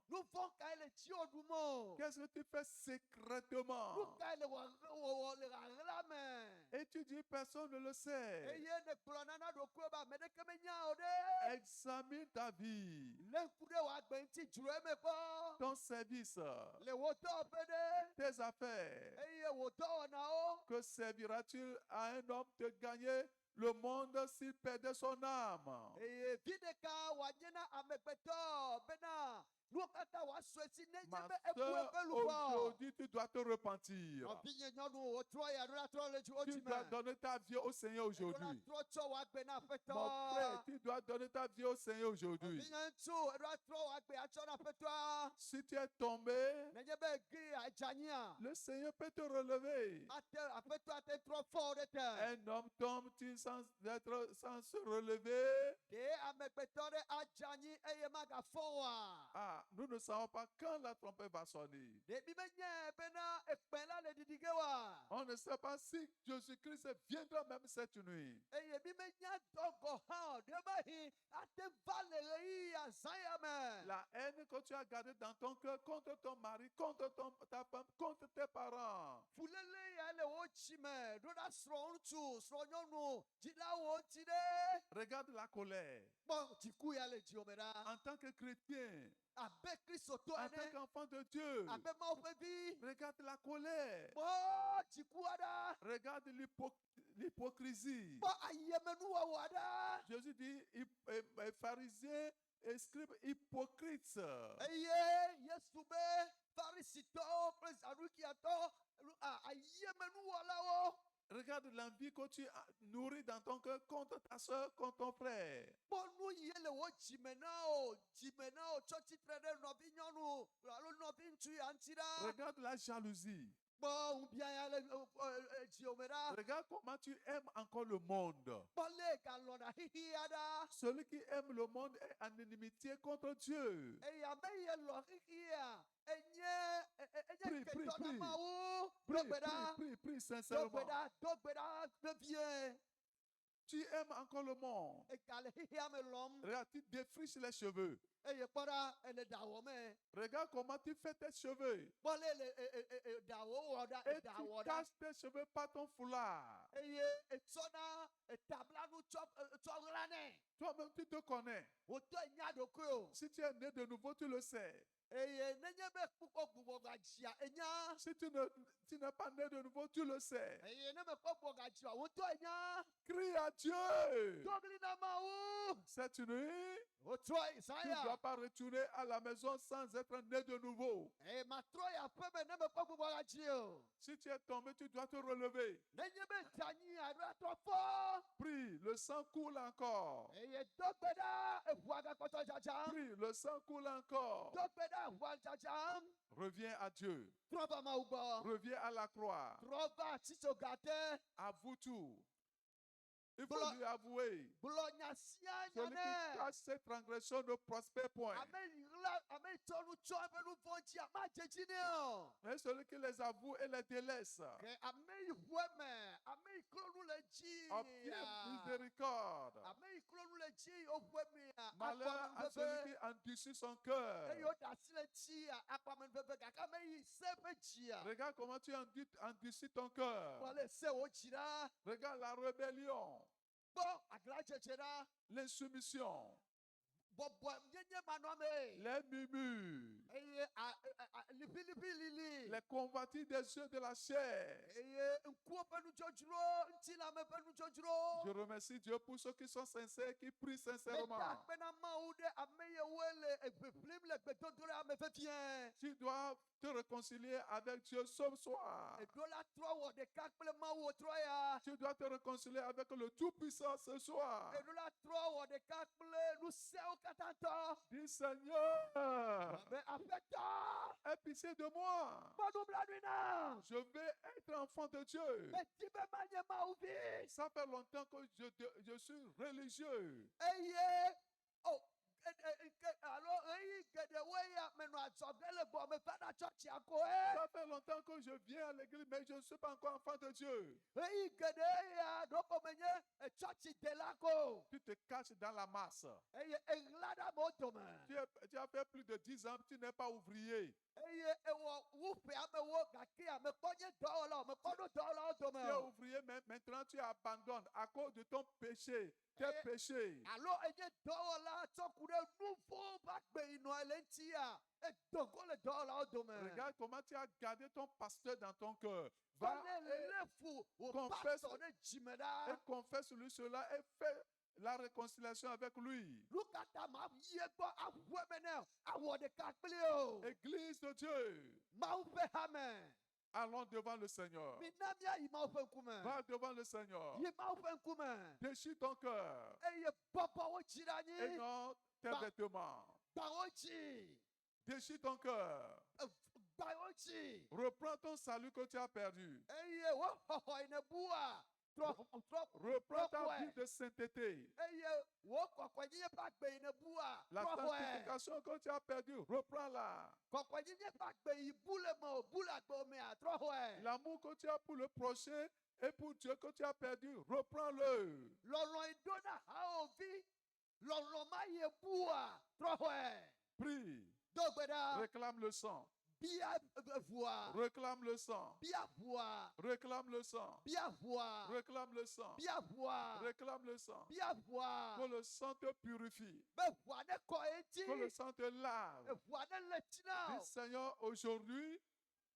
Nu vɔ kae le dziwò ɖum o. Qu'est-ce que tu fais secrètement? Nu kae le wɔwɔ le ɣaɣla me. Et tu dis personne ne le sait. Eye ne gblɔ na ɖokui be ame ɖeke menya o ɖe. Examine ta vie, Le ŋku ɖe wò agbe ŋuti dzro eme kpɔ. ton service, Le wò dɔwɔƒe ɖe. tes affaires. Eye wò dɔwɔnawo. Que servira-t-il à un homme de gagner le monde s'il perdait son âme? Eye vi ɖeka wòanye na amegbetɔ bena nuwo katã wòasɔ esi Ma nenye be eku soeur, eƒe luʋɔ. aujourd'hui, tu dois te repentir. Nɔvinye nyɔnu wòtrɔ ya ɖo la trɔ le dziwo Tu dzi dois me. donner ta vie au Seigneur Eɖo la aujourd'hui. trɔ tsɔ wò agbe na Mon frère, aƒetɔ. tu dois donner ta vie au Seigneur aujourd'hui. Nɔvinye ŋutsu eɖo la trɔ wò agbe atsɔ na aƒetɔa. Si tu es tombé, Nenye be gli adzanyia. le Seigneur peut te relever. Ate aƒetɔ ate trɔ fɔ wo ɖe te. Un homme tombe-t-il sans se relever? Ɖe amegbetɔ ɖe adzanyi eye magafɔ oa. Ah, nous ne savons pas quand la trompette va sonner. Ɖe mi menye bena ekpẽ la le ɖiɖi ge oa. On ne sait pas si Jésus-Christ viendra même cette nuit. Eye mi menya dɔ gɔ hã o. Ɖe mehi ate va le ɣeyiɣi azã ya me. La haine que tu as gardée dans ton cœur contre ton mari, contre ta femme, contre tes parents. Fulele ya le wo dzi me ɖo ɖa srɔ̃ŋutsu, srɔ̃nyɔnu, dzilawo ŋuti ɖe. Regarde la colère. Kpɔ dziku ya le dziwò me ɖa. En tant que chrétien, Abe kristotɔ en tant ene. qu'enfant de Dieu, Abe Mawu ƒe vi. regarde la colère. Kpɔ dzikua ɖa. Regarde l'hypocrisie. Kpɔ ayemenuwɔwɔ ɖa. Jésus dit, pharisiens et scribes hypocrites. Eye Yesu be Farisitɔwo kple Sadukiatɔwo ayemenuwɔlawo. Regarde l'envie que tu nourris dans ton cœur contre ta soeur, contre ton frère. Kpɔ nu yi le wo dzime na o tsɔ tsitre ɖe nɔvi nyɔnu alo nɔvi ŋutsu ya ŋuti ɖa. Regarde la jalousie. Kpɔ ŋubiã ya le dziwò me ɖa. Regarde comment tu aimes encore le monde. Kpɔ le galɔna xixia ɖa. Celui qui aime le monde est en inimitié contre Dieu. Eye abe ye lɔ xixia enye Prie, ketɔ prie, na Mawu. Prie, Do gbe ɖa. prie Do sincèrement. gbe ɖa vevie. Tu aimes encore le monde. Ega le xixia me lɔm. Regarde, tu défriches les cheveux. Eye kpɔ ɖa ele ɖa wɔ me. Regarde comment tu fais tes cheveux. Kpɔ le ɖawo wɔ ɖa Et ɖa tu wɔ ɖa. caches tes cheveux par ton foulard. Eye etsɔna tablanu tsɔ ɣla nɛ. Toi-même, tu te connais. Wòtɔ nya ɖokui o. Si tu es né de nouveau, tu le sais. Eye nenye be kpukpɔ gbugbɔ gadzia enya. Si tu n'es pas né de nouveau, tu le sais. Eye ne me kpɔ gbɔ gadzia wòtɔ enya. Crie à Dieu. Dɔgli na Mawu. Cette nuit, Wòtrɔ tu ne Isaya. dois pas retourner à la maison sans être né de nouveau. Eye matrɔ yi aƒe me ne me kpɔ gbɔ gadzi o. Si tu es tombé, tu dois te relever. Nenye be dzanyi aɖe trɔ fɔ. Prie, le sang coule encore. Eye do gbe ɖa eʋua gakpɔtɔ dzadzam. Prie, le sang coule encore. Do gbe ɖa eʋua dzadzam. Reviens à Dieu. Trɔ va Mawu gbɔ. Reviens à la croix. Trɔ va tsitsoga te. Avoue tout. Il faut Glo- lui avouer. Gblɔ nya sia Celui nya qui nɛ. cache ses transgressions ne prospère point. Ame yi tsɔ nu tsɔ eƒe nu vɔ̃ dzi amadze dzi nɛ o. Mais celui qui les avoue et les délaisse, Ke ame yi ʋu eme, ame yi klɔ nu le dzi. obtient miséricorde. Ame yi klɔ nu le dzi woʋu emea. Malheur à celui qui endurcit son cœur. Eye woɖe asi le dzi akpɔ amenuveve gake ame yi se ƒe dzia. Regarde comment tu endurcis ton cœur. Kpɔ le se wo dzi ɖa. Regarde la rébellion, Kpɔ aglãdzedze ɖa. l'insoumission, Bɔbɔ nyenye manɔme. les murmures, Eye liƒiliƒi lili. les convoitises des yeux de la chair. Eye ŋkuwo ƒe nudzodzro, ŋutilãme ƒe nudzodzro. Je remercie Dieu pour ceux qui sont sincères, qui prient Meda sincèrement. akpe na Mawu ɖe ame yewoe le eʋiʋlim le gbedodoɖa ame vevie. Tu dois te réconcilier avec Dieu ce soir. Eɖo la trɔ wɔ ɖeka kple Mawu wòtrɔ ya. Tu dois te réconcilier avec le Tout-Puissant ce soir. Eɖo la trɔ wɔ ɖeka kple nusẽwo katã tɔ. Dis Seigneur, Abe aƒetɔ. aie pitié de moi. Kpɔ nublanui nam. Je vais être enfant de Dieu. Medi be manye Mawu vi. Ça fait longtemps que je suis religieux. Eye o alo ɣeyiɣi geɖewoe ya menɔ adzɔge le gbɔ meva na tsɔtsia ko e. Ça fait longtemps que je viens à l'église, mais je ne suis pas encore enfant de Dieu. Ɣeyiɣi geɖe ya ɖoko menye tsɔtsi dela ko. Tu te caches dans la masse. Eye eɣla ɖe amewo dome. Tu as fait plus de 10 ans, tu n'es pas ouvrier. Eye ewɔ wuƒe amewo gake amekpɔ nye dɔwɔla o mekpɔ no dɔwɔlawo Tu es dome. ouvrier, mais maintenant tu abandonnes à cause de ton péché, tes péchés. Alo enye dɔwɔla tsɔ ku ɖe nu vɔ̃ ƒe agbeyinɔ le ŋutia. Edogo le dɔwɔlawo dome. Regarde comment tu as gardé ton pasteur dans ton cœur. Va Va le fu wò confesse- pastor ɖe dzime et ɖa. confesse lui cela et fais la réconciliation avec lui. Nu katã ma yi egbɔ aƒu eme nɛ awɔ ɖeka kpli o. Église de Dieu, Mawu ƒe hame. allons devant le Seigneur. Mina míayi Mawu ƒe ŋkume. Va devant le Seigneur. Yi Mawu ƒe ŋkume. Déchire ton cœur Eye bɔbɔ wo dzi ɖe et anyi. non tes Va- vêtements. Gba wo dzi. Déchire ton cœur. Gba wo dzi. Reprends ton salut que tu as perdu. Eye wo xɔxɔ yi ne bua. Reprends ta Trɔxɔe. vie de sainteté. Eye wo kɔkɔenyenye ƒe agbe yi ne bua. La Trɔxɔe. sanctification que tu as perdue, reprends-la. Kɔkɔenyenye ƒe agbe yi bu le me o bu le agbe mea trɔxɔe. L'amour que tu as pour le prochain et pour Dieu que tu as perdu, reprends-le. Lɔlɔ yi do na hawòvi. Lɔlɔ ma yi bua. Trɔxɔe. Prie, Do gbe ɖa. réclame le sang. Bia ʋua. Réclame le sang. Bia ʋua. Réclame le sang. Bia ʋua. Réclame le sang. Bia ʋua. Réclame le sang. Bia ʋua. Que le sang te purifie. Be ʋua ne kɔ eti. Que le sang te lave. Ʋua ne le tsi na o. Dis Seigneur, aujourd'hui,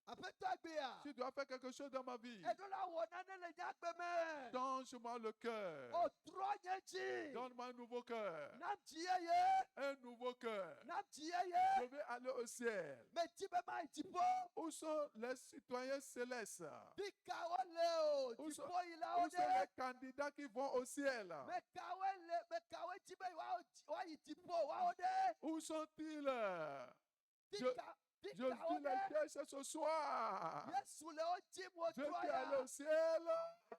Aƒetɔ agbea. tu dois faire quelque chose dans ma vie. Eɖo la wɔ nane le nyagbe me. Change-moi le cœur. O trɔ nye dzi. Donne-moi un nouveau cœur. Nam dzi yeye. Un nouveau cœur. Nam dzi yeye. Je vais aller au ciel. Medi be ma yi dziƒo. Où sont les citoyens célestes? Fi kawo le o. Où sont, Dziƒo yi la wo où sont les ɖe. candidats qui vont au ciel? Me kawo dzi be woayi dziƒo woawo ɖe. Où sont-ils? Fi Je- ka- fi Je kawo suis les ɖe. cherche ce soir. Yesu le wo dim wo Je trɔ suis allé au ya. ciel.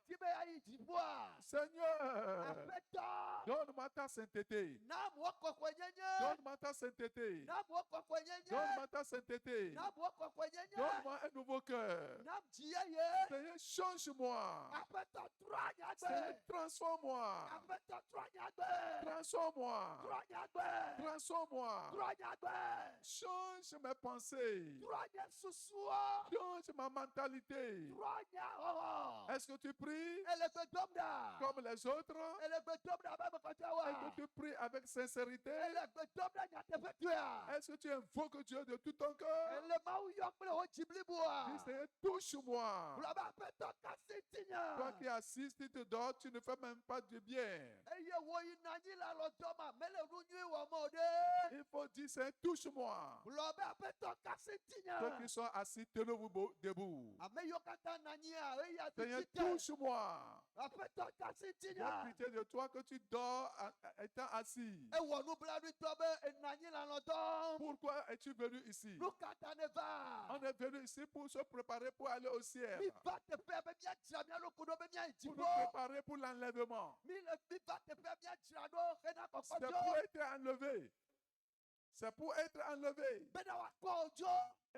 Di be ayi dziƒoa. Seigneur, Aƒetɔ. donne-moi ta sainteté. Nam wo kɔkɔenyenye. Donne-moi ta sainteté. Nam wo kɔkɔenyenye. Donne-moi ta sainteté. Nam wo kɔkɔenyenye. Donne-moi un nouveau cœur. Nam dzi yeye. Seigneur, change-moi. Aƒetɔ trɔ Seigneur, nyagbe. transforme-moi. Aƒetɔ trɔ nyagbe. Transforme-moi. Trɔ nyagbe. Transforme-moi. Trɔ nyagbe. Change mes pensées. Trɔ nye susuwo. Change ma mentalité. Trɔ nya wɔwɔ. Est-ce que tu pries Ele gbe dom ɖa. comme les autres? Ele gbe dom ɖa be mekɔtɔ Est-ce wa. que tu pries avec sincérité? Ele gbe dom ɖa nyateƒetɔa. Est-ce que tu invoques Dieu de tout ton cœur? Ele Mawu yɔ kple wo dzi Dis, bliboa. Seigneur, touche-moi. Gblɔ be aƒetɔ kasi Toi tinya. qui assistes, tu te dors, tu ne fais même pas du bien. Eye wo yina anyi le alɔdɔ ma mele nu nyui wɔm o ɖe. Il faut dire, c'est touche-moi. Gblɔ be aƒetɔ kasi Ceux tinye. qui sont assis, tenez-vous debout. Ame yiwo katã nɔ anyi a eya Seigneur, titi te. touche-moi. Aƒetɔ kasi J'ai tinye. pitié de toi que tu dors étant assis. Ewɔ nublanuitɔ be enɔ anyi le alɔ dɔm. Pourquoi es-tu venu ici? Nu ka ta ne va? On est venu ici pour se préparer pour aller au ciel. Miva teƒea be míadzra mía ɖokui ɖo be míayi Pour nous dziƒo. préparer pour l'enlèvement. Miva teƒea míadzra ɖo hena C'est kɔkɔ pour dzo. être enlevé. C'est pour être enlevé. Bena woakɔ wo dzo.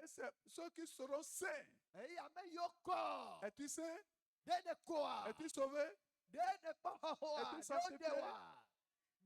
Et c'est ceux qui seront saints. Eye ame yiwo kɔ. Es-tu saint? Ɖe ne kɔa. Es-tu sauvé? Ɖe ne kpɔ xɔxɔa. Es-tu Ɖe sanctifié? wode wa.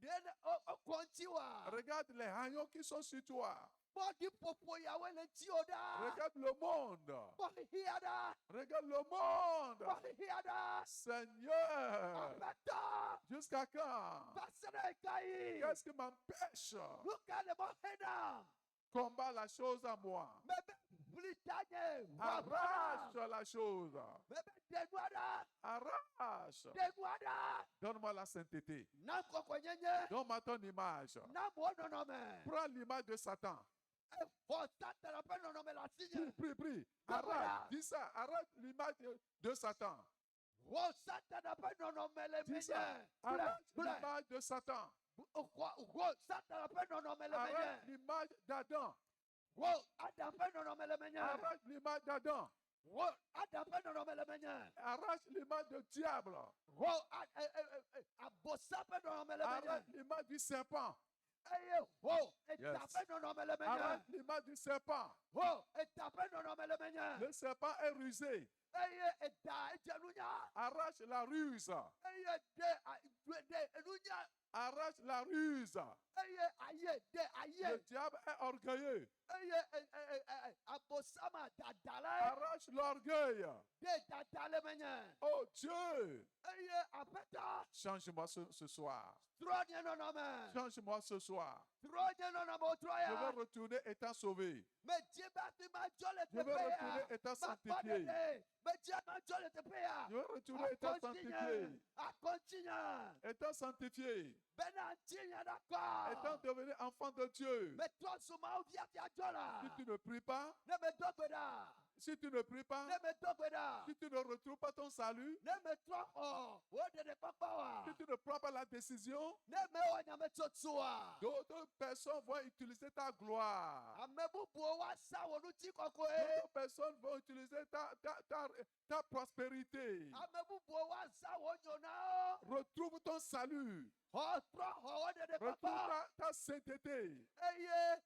Ɖe ne kɔ ŋuti wa. Regarde les haillons qui sont sur toi. Kpɔ ɖiƒoƒo yawoe le ŋutiwo ɖa. Regarde le monde. Kpɔ xixia ɖa. Regarde le monde. Kpɔ xixia ɖa. Seigneur, Aƒetɔ. jusqu'à quand? Va se ɖe ka yi. Qu'est-ce qui m'empêche? Nu ka le mɔ hena? Combat la chose à moi. Mebe bli ta nye. Arrache la chose. Mebe ɖe nua ɖa. Arrache. Ɖe nua ɖa. Donne-moi la sainteté. Na kɔkɔnyenye. Donne-moi ton image. Na mɔ nɔnɔme. Prends l'image de Satan. Xɔ Satan ƒe nɔnɔme le asinye. Prie, prie. Donne-moi Arrête. la- Dis ça. Arrête l'image de Satan. Xɔ Satan ƒe nɔnɔme le Dis ça. menye. Arrête Gblɔe. l'image de Satan. Xɔ Satan ƒe nɔnɔme le Arrête menye. l'image d'Adam. Xɔ Adam ƒe nɔnɔme le menye. Arrête l'image d'Adam. Xɔ Adam ƒe nɔnɔme le menye. Arrête l'image du diable. Xɔ abosa ƒe nɔnɔme le Arrête menye. l'image du serpent. Eye xɔ eta Yes. ƒe nɔnɔme le Arrête menye. l'image du serpent. Xɔ eta ƒe nɔnɔme le menye. Le serpent est rusé. Eye eta edze nunya. Arrache la ruse. Eye de enunya. Arrache la ruse. Eye aye de Le aye. diable est orgueilleux. Eye abosama dadala. Arrache l'orgueil. De dadale menye. Oh Dieu, Eye aƒetɔ. change-moi ce soir. Trɔ nye nɔnɔme. Change-moi ce soir. Trɔ nye nɔnɔme o trɔ Je ya. veux retourner étant sauvé. Medie be afi ma dzɔ le Je veux teƒe ya. retourner étant Makpɔ sanctifié. ɖeɖe. Medie ma dzɔ le teƒe ya. Je veux retourner étant sanctifié. Akɔntinye. Étant sanctifié. Bena ntinye Étant ɖakɔ. devenu enfant de Dieu. Metrɔ zu mawo fiafia dzɔ la. Si tu ne pries pas, Ne medo gbe ɖa. si tu ne pries pas, Ne medo gbe ɖa. si tu ne retrouves pas ton salut, Ne metrɔ xɔ wo ɖeɖekpɔkpɔ wa. si tu ne prends pas la décision, Ne mewɔ nyametsotso wa. d'autres personnes vont utiliser ta gloire. Ame bubuwo woasa wò ŋutikɔkɔe. D'autres personnes vont utiliser ta prospérité. Ame bubuwo woasa wò nyona wo. Retrouve ton salut. Xɔ trɔ xɔ wo Retrouve ɖeɖekpɔkpɔ. ta sainteté. Eye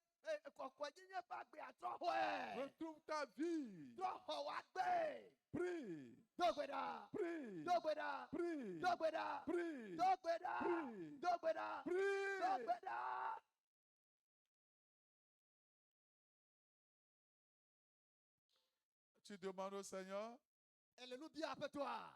kɔkɔenyenye ƒe agbe atrɔ xɔe. Retrouve ta vie. Trɔ xɔ wò agbe. Prie. Do gbe ɖa. Prie. Do gbe ɖa. Prie. Do gbe ɖa. Prie. Do gbe ɖa. Prie. Do gbe ɖa. Do Prie. gbe ɖa. Tu demandes au Seigneur, Ele nu bia aƒetɔa.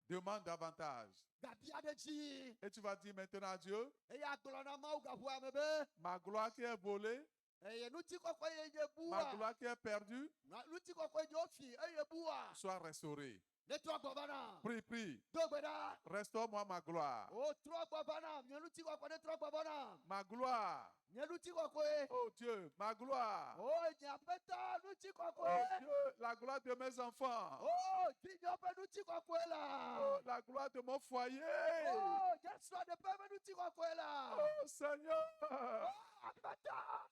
demande davantage. Gabia ɖe dzi. Et tu vas dire maintenant à Dieu, Eye agblɔ na Mawu gaƒoa me be. ma gloire qui est volée, Eye ŋutikɔkɔe ye nye ma bua. gloire qui est perdue, Ŋutikɔkɔe nye wofi eye bua. soit restaurée. Ne trɔ gbɔ va nam. Prie, prie. Do gbe ɖa. Restaure-moi ma gloire. O trɔ gbɔ va nam. Nye ŋutikɔkɔe ne trɔ gbɔ va nam. Ma gloire. Nye ŋutikɔkɔe. Oh Dieu, ma gloire. O nye aƒetɔ Oh ŋutikɔkɔe. Dieu, la gloire de mes enfants. O vinyo ƒe ŋutikɔkɔe la. Oh, la gloire de mon foyer. O nye srɔ̃ɖeƒe ƒe ŋutikɔkɔe la. Oh Seigneur, O aƒetɔ.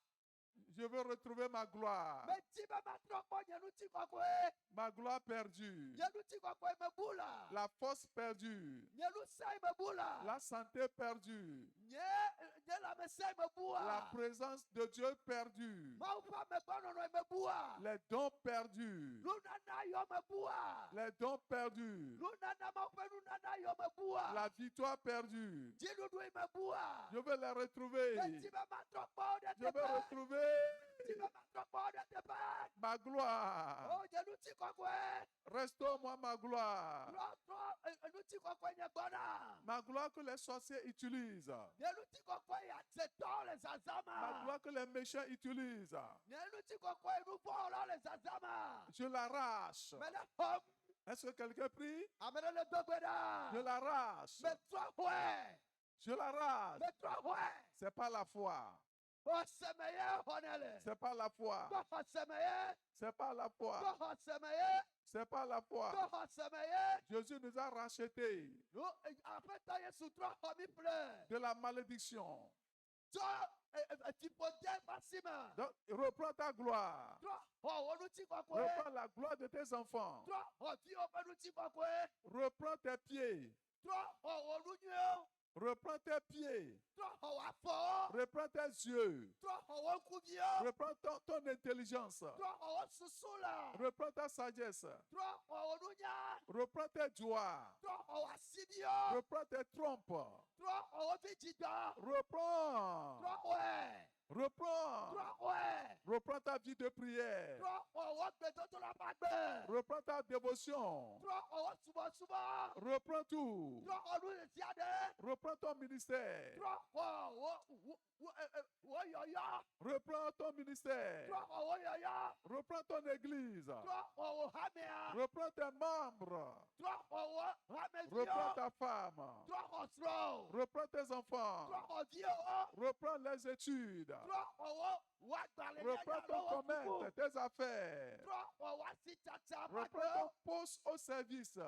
je veux retrouver ma gloire. Medi be matrɔ kpɔ nye ŋutikɔkɔe. Ma gloire perdue. Nye ŋutikɔkɔe me bu la. La force perdue. Nye lusẽ me bu la. La santé perdue. Nye lãmesẽ me bua. La présence de Dieu perdue. Mawu ƒe amegbɔnɔnɔ me bua. Les dons perdus. Nunana yɔ me bua. Les dons perdus. Nunana Mawu ƒe nunana yɔ me bua. La victoire perdue. Dziɖuɖu yi me bua. Je veux les retrouver. Medi be matrɔ kpɔ wo ɖe Je veux teƒe. retrouver Medi be matrɔ kpɔ wo ɖe teƒe. ma gloire. O nye ŋutikɔkɔe. Restaure-moi ma gloire. Trɔ ŋutikɔkɔe nye gbɔna. Ma gloire que les sorciers utilisent. Nye ŋutikɔkɔe atetɔwo le Ma zazama. gloire que les méchants utilisent. Nye ŋutikɔkɔe nuvɔwɔlawo le zazama. Je l'arrache. Me le xɔm. Est-ce que quelqu'un prie? Ame ɖe le do gbe Je ɖa. l'arrache. Metrɔ xɔe. Je l'arrache. Metrɔ xɔe. C'est pas la foi. Osemeye honele. C'est pas la foi. Osemeye. C'est pas la foi. Osemeye. C'est pas la foi. Osemeye. Jésus nous a rachetés Apeta Yesu trɔ xɔ mi ple. de la malédiction. Tsɔ etipɔdɛ basime. Donc, reprends ta gloire. Trɔ xɔ wo ŋuti kɔkɔe. Reprends la gloire de tes enfants. Trɔ xɔ viwo ƒe ŋuti kɔkɔe. Reprends tes pieds. Trɔ xɔ wo nu nyuiwo. Reprends tes pieds. Trɔ xɔ wo afɔwo. Reprends tes yeux. Trɔ xɔ wo ŋkuviwo. Reprends ton intelligence. Trɔ xɔ wo susu la. Reprends ta sagesse. Trɔ xɔ wo nunya. Reprends tes doigts. Trɔ xɔ wo asiviwo. Reprends tes trompes. Trɔ xɔ wo vidzidɔ. Reprends. Trɔ xɔe. Reprends. Trɔ xɔe. Reprends ta vie de prière. Trɔ xɔ wo gbedodo la ƒe agbe. Reprends ta dévotion. Trɔ xɔ wo subɔsubɔ. Reprends tout. Trɔ xɔ nu sia ɖe. Reprends ton ministère. Trɔ xɔ wo yɔyɔ. Reprends ton ministère. Trɔ xɔ wo yɔyɔ. Reprends ton église. Trɔ xɔ wo hamea. Reprends tes membres. Trɔ xɔ wo Reprends hameviwo. ta femme. Trɔ xɔ srɔ̃. Reprends tes enfants. Trɔ xɔ viwo. Reprends les études. Trɔ xɔ wo agbalẽ Reprends ton commerce, tes affaires. Trɔ xɔ wo asitsatsa ƒe Reprends ton agbe. poste au service.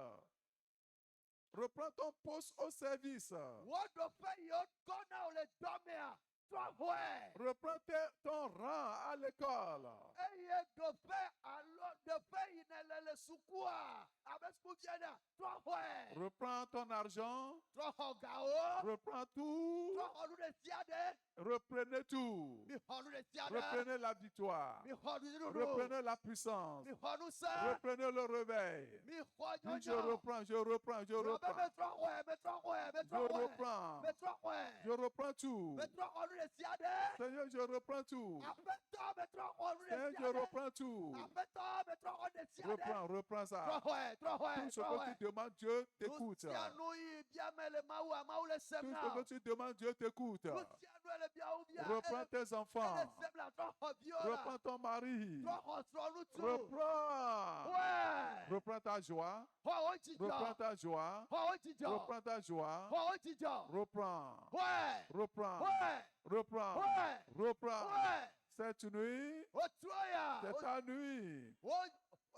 Reprends ton poste au service. Wo ɖoƒe yiwo kɔ na wo le dɔmea. Trɔ xɔe. Reprends ton rang à l'école. Eye ɖoƒe alo ɖoƒe yi ne le sukua abe sukuvia ene. Trɔ xɔe. Reprends ton argent. Trɔ xɔ gawo. Reprends tout. Trɔ xɔ nu ɖe sia ɖe. Reprenez tout. Mi xɔ nu ɖe sia ɖe. Reprenez la victoire. Mi xɔ nuɖuɖu. Reprenez la puissance. Mi xɔ nusẽ. Reprenez le réveil. Mi xɔ Dis, je nyɔnyɔ. reprends, je reprends, je reprends. Metrɔ xɔe. Metrɔ xɔe. Je Metrɔ xɔe. reprends. Metrɔ xɔe. Je reprends tout. Metrɔ xɔ nu ɖe sia ɖe. Seigneur, je reprends tout. Aƒetɔ metrɔ xɔ nu Seigneur, ɖe je sia ɖe. reprends tout. Aƒetɔ metrɔ xɔ ɖe sia ɖe. Reprends Trɔ ça. xɔe. Trɔ xɔe. Tout ce Trɔ que xɔe. tu demandes, Dieu t'écoute. Nu sia nu yi biame le Mawu a Mawu le sem Tout na ce que wo. tu demandes, Dieu t'écoute. Nu sia nu ele biawo bia. Reprends tes enfants. Ele sem la trɔ xɔ viwo la. Reprends ton mari. Trɔ xɔ srɔ̃nutsu. Reprends. Ouais. Reprends ta joie. Xɔ wo dzidzɔ. Reprends ta joie. Xɔ wo dzidzɔ. Reprends ta joie. Xɔ wo dzidzɔ. Reprends. Ouais. Reprends. Ouais. Reprends. Ouais. Reprends. Ouais. Cette nuit, Otrɔ ya. c'est ta nuit.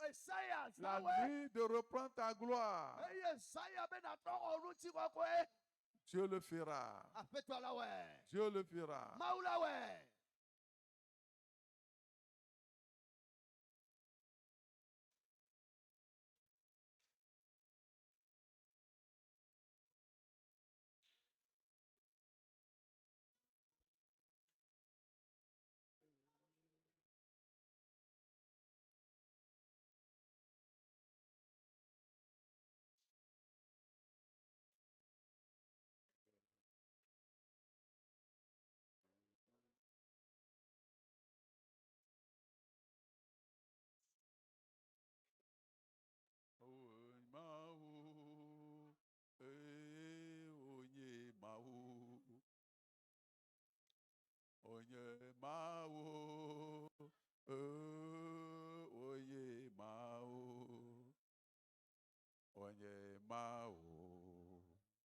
Esaya La zawe. nuit de reprendre ta gloire. Eye Esaya be na trɔ xɔ ŋuti kɔkɔe. Dieu le fera. Aƒetɔ la wɔe. Dieu le fera. Mawu la wɔe. Onye mao, oye mao, onye mao,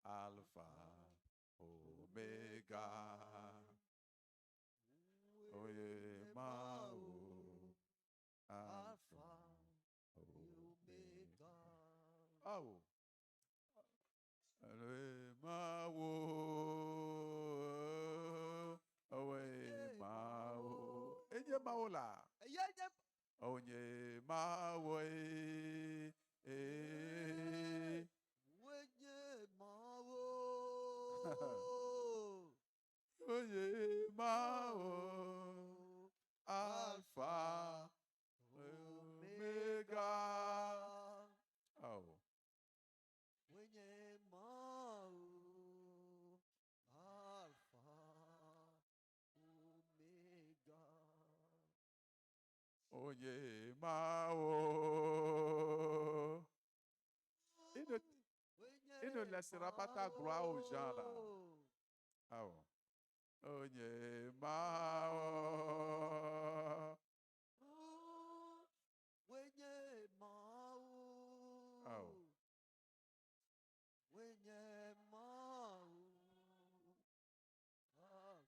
Alpha, Omega, oye mao, Alpha, Omega. Mao, oye mao, oye mao, enye mao la. Eye nye Onye mawe wenye mawo. Onye mao Alpha Omega. Oh. Wenye mawo. Alpha. Omega. Onye mao. Il ne laissera pas ta gloire aux gens là. Oh. Onye mao. Wenye mawo. Oh. Wenye mawo. Alpha.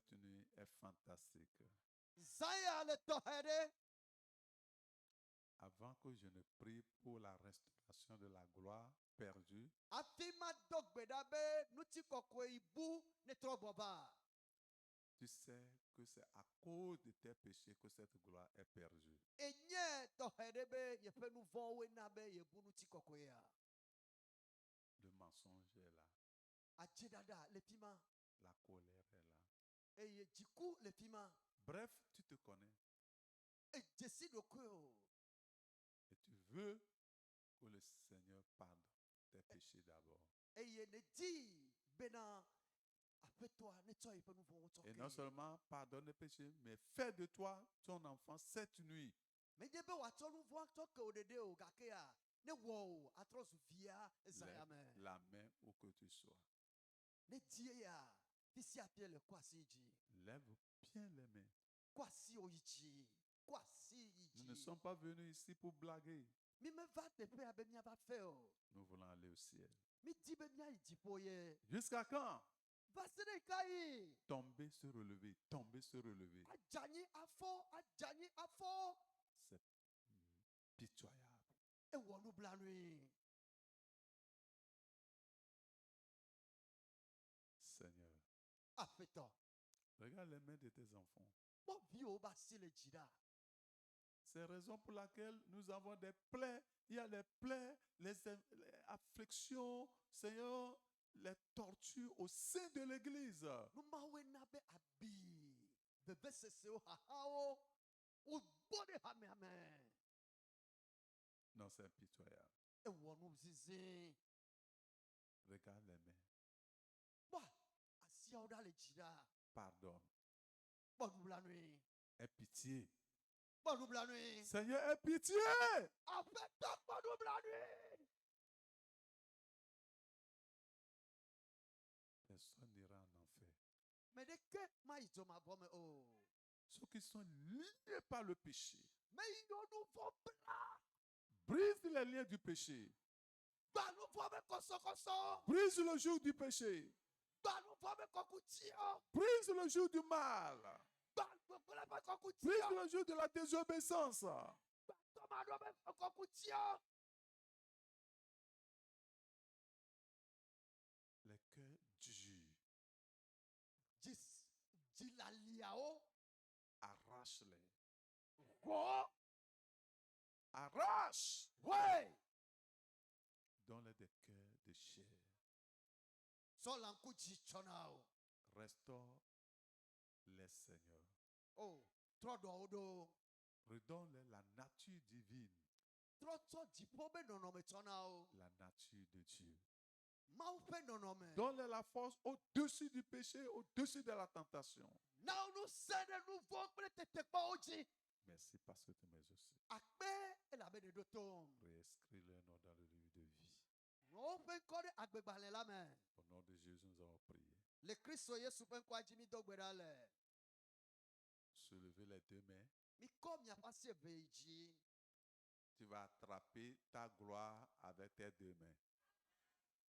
cette nuit est fantastique. Zaya le tohere. Avant que je ne prie pour la restauration de la gloire perdue, Afima dogbedabe nuti kokwe ibu netroboba. tu sais que c'est à cause de tes péchés que cette gloire est perdue. Enye toherebe yefe nuvon we nabe yebu nuti kokwe ya. Le mensonge est là, Ajedada le pima. la colère est là. Eye jiku le pima. Bref, tu te connais E jesi dokwe. et tu veux que le Seigneur pardonne tes péchés d'abord. Eye ne di bena apetwa ne toy pe nuvon wotoke. Et non seulement pardonne les péchés, mais fais de toi ton enfant cette nuit. Me debe wato nuvon toke odede o gakea. Ne wo atrosu via Zaya me. Lève la main où que tu sois. Ne die ya. Tisi apie le kwasi ji. Lève bien les mains. Kwasi oyichi. Kwasi iji. Nous ne sommes pas venus ici pour blaguer. Mi me va te pe abe mi aba fe o. Nous voulons aller au ciel. Mi di be mi ayi po ye. Jusqu'à quand? Vasene kai. Tomber, se relever, tomber, se relever. Ajani afo, ajani afo. C'est pitoyable. E wonu blanui. Seigneur, Afeto. regarde les mains de tes enfants. Mo vi o ba si le jida. C'est la raison pour laquelle nous avons des plaies. Il y a les plaies, les afflictions, Seigneur, les tortures au sein de l'Église. No ma we na be abi. Bebe sese o ha ha o. O bode ha me ame. Non, c'est impitoyable. E wonu zizi. Regarde les mains. Wa asia o da le jida. Pardonne. Bonu blanui. Aie pitié. Bonu blanui. Seigneur, aie pitié. Afeto bonu blanui. Personne n'ira en enfer. Mais de que ma ito ma bome o. Ceux qui sont liés par le péché. Mais yo nou fò pla. Brise les liens du péché. Ba nou fò me koso. Brise le joug du péché. Ba nou fò me kokutio. Brise le joug du mal. Ba nou fò me Brise kokutio. le joug de la désobéissance. Ba toma do me kokutio. Les cœurs durs. Jilaliao. Arrache-les. Go. Arrache. Ouais. Donne-les des cœurs de chair. So lanku jichonao. Restaure les Seigneurs. Oh. Trodo odo. Redonne-les la nature divine. Troto jipobe nonome tonao. La nature de Dieu. Maupe nonome. Donne-les la force au-dessus du péché, au-dessus de la tentation. Now nou sene nou vok mene tete pa oji. Merci parce que tu m'as exaucé. Akpe elabe de dotom. Réinscris leur nom dans le livre de vie. No pen kode agbebale la men. Au nom de Jésus, nous avons prié. Le Kristo Yesu pen kwa jimi dogbedale. Soulevez les deux mains. Mi kom ya pase beiji. Tu vas attraper ta gloire avec tes deux mains.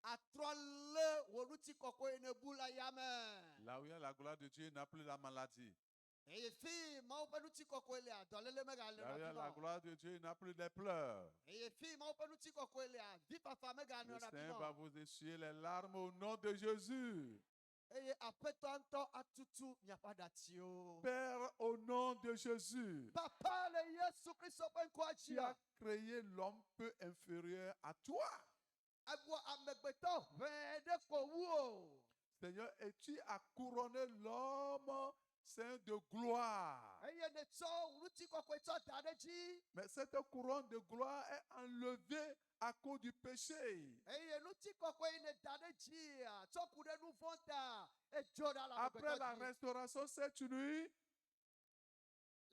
Atrole wonuti koko ene bula yame. Là où il y a la gloire de Dieu, il n'y a plus la maladie. Eye fi ma openuti koko ele adolele megale Là où il y a la na gloire de Dieu, il n'y a plus de pleurs. Eye fi ma openuti koko ele vi papa megale Le na Seigneur va pino. vous essuyer les larmes au nom de Jésus. Eye apetanto atutu nyapadatio. Père, au nom de Jésus, Papa le Yesu Kristo pen kwa tu as jia. créé l'homme peu inférieur à toi. Agbo amegbeto vede ko wo. Seigneur, et tu as couronné l'homme saint de gloire. Eye ne so unuti koko eto dadeji. Mais cette couronne de gloire est enlevée à cause du péché. Eye nuti koko ine dadeji. Tokude nu fonta. E joda la Après la restauration cette nuit,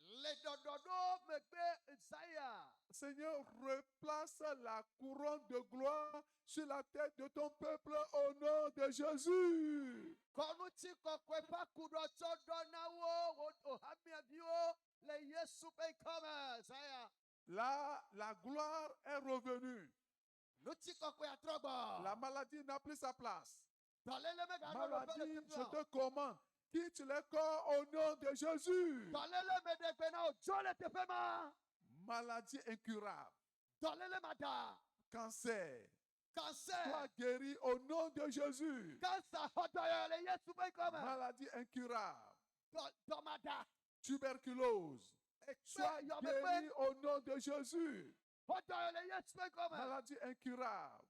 le dododo megbe Zaya. Seigneur, replace la couronne de gloire sur la tête de ton peuple au nom de Jésus. Konuti kokwe pa kudoto donawo ohamia bio le Yesu pe kama Zaya. Là, la gloire est revenue. Nuti kokwe atrobo. La maladie n'a plus sa place. Dalele mega Maladie, je te commande, quitte le corps au nom de Jésus. Dɔlele me ɖe gbe na wò, dzo le teƒe ma. Maladie incurable, Dɔlele ma da. cancer, Cancer. sois guéri au nom de Jésus. Cancer xɔ dɔyɔ le Yesu ƒe ŋkɔ me. Maladie incurable, Dɔ ma da. tuberculose, sois Yɔme guéri ƒe au nom de Jésus. xɔ dɔyɔ le Yesu ƒe ŋkɔ me. Maladie incurable,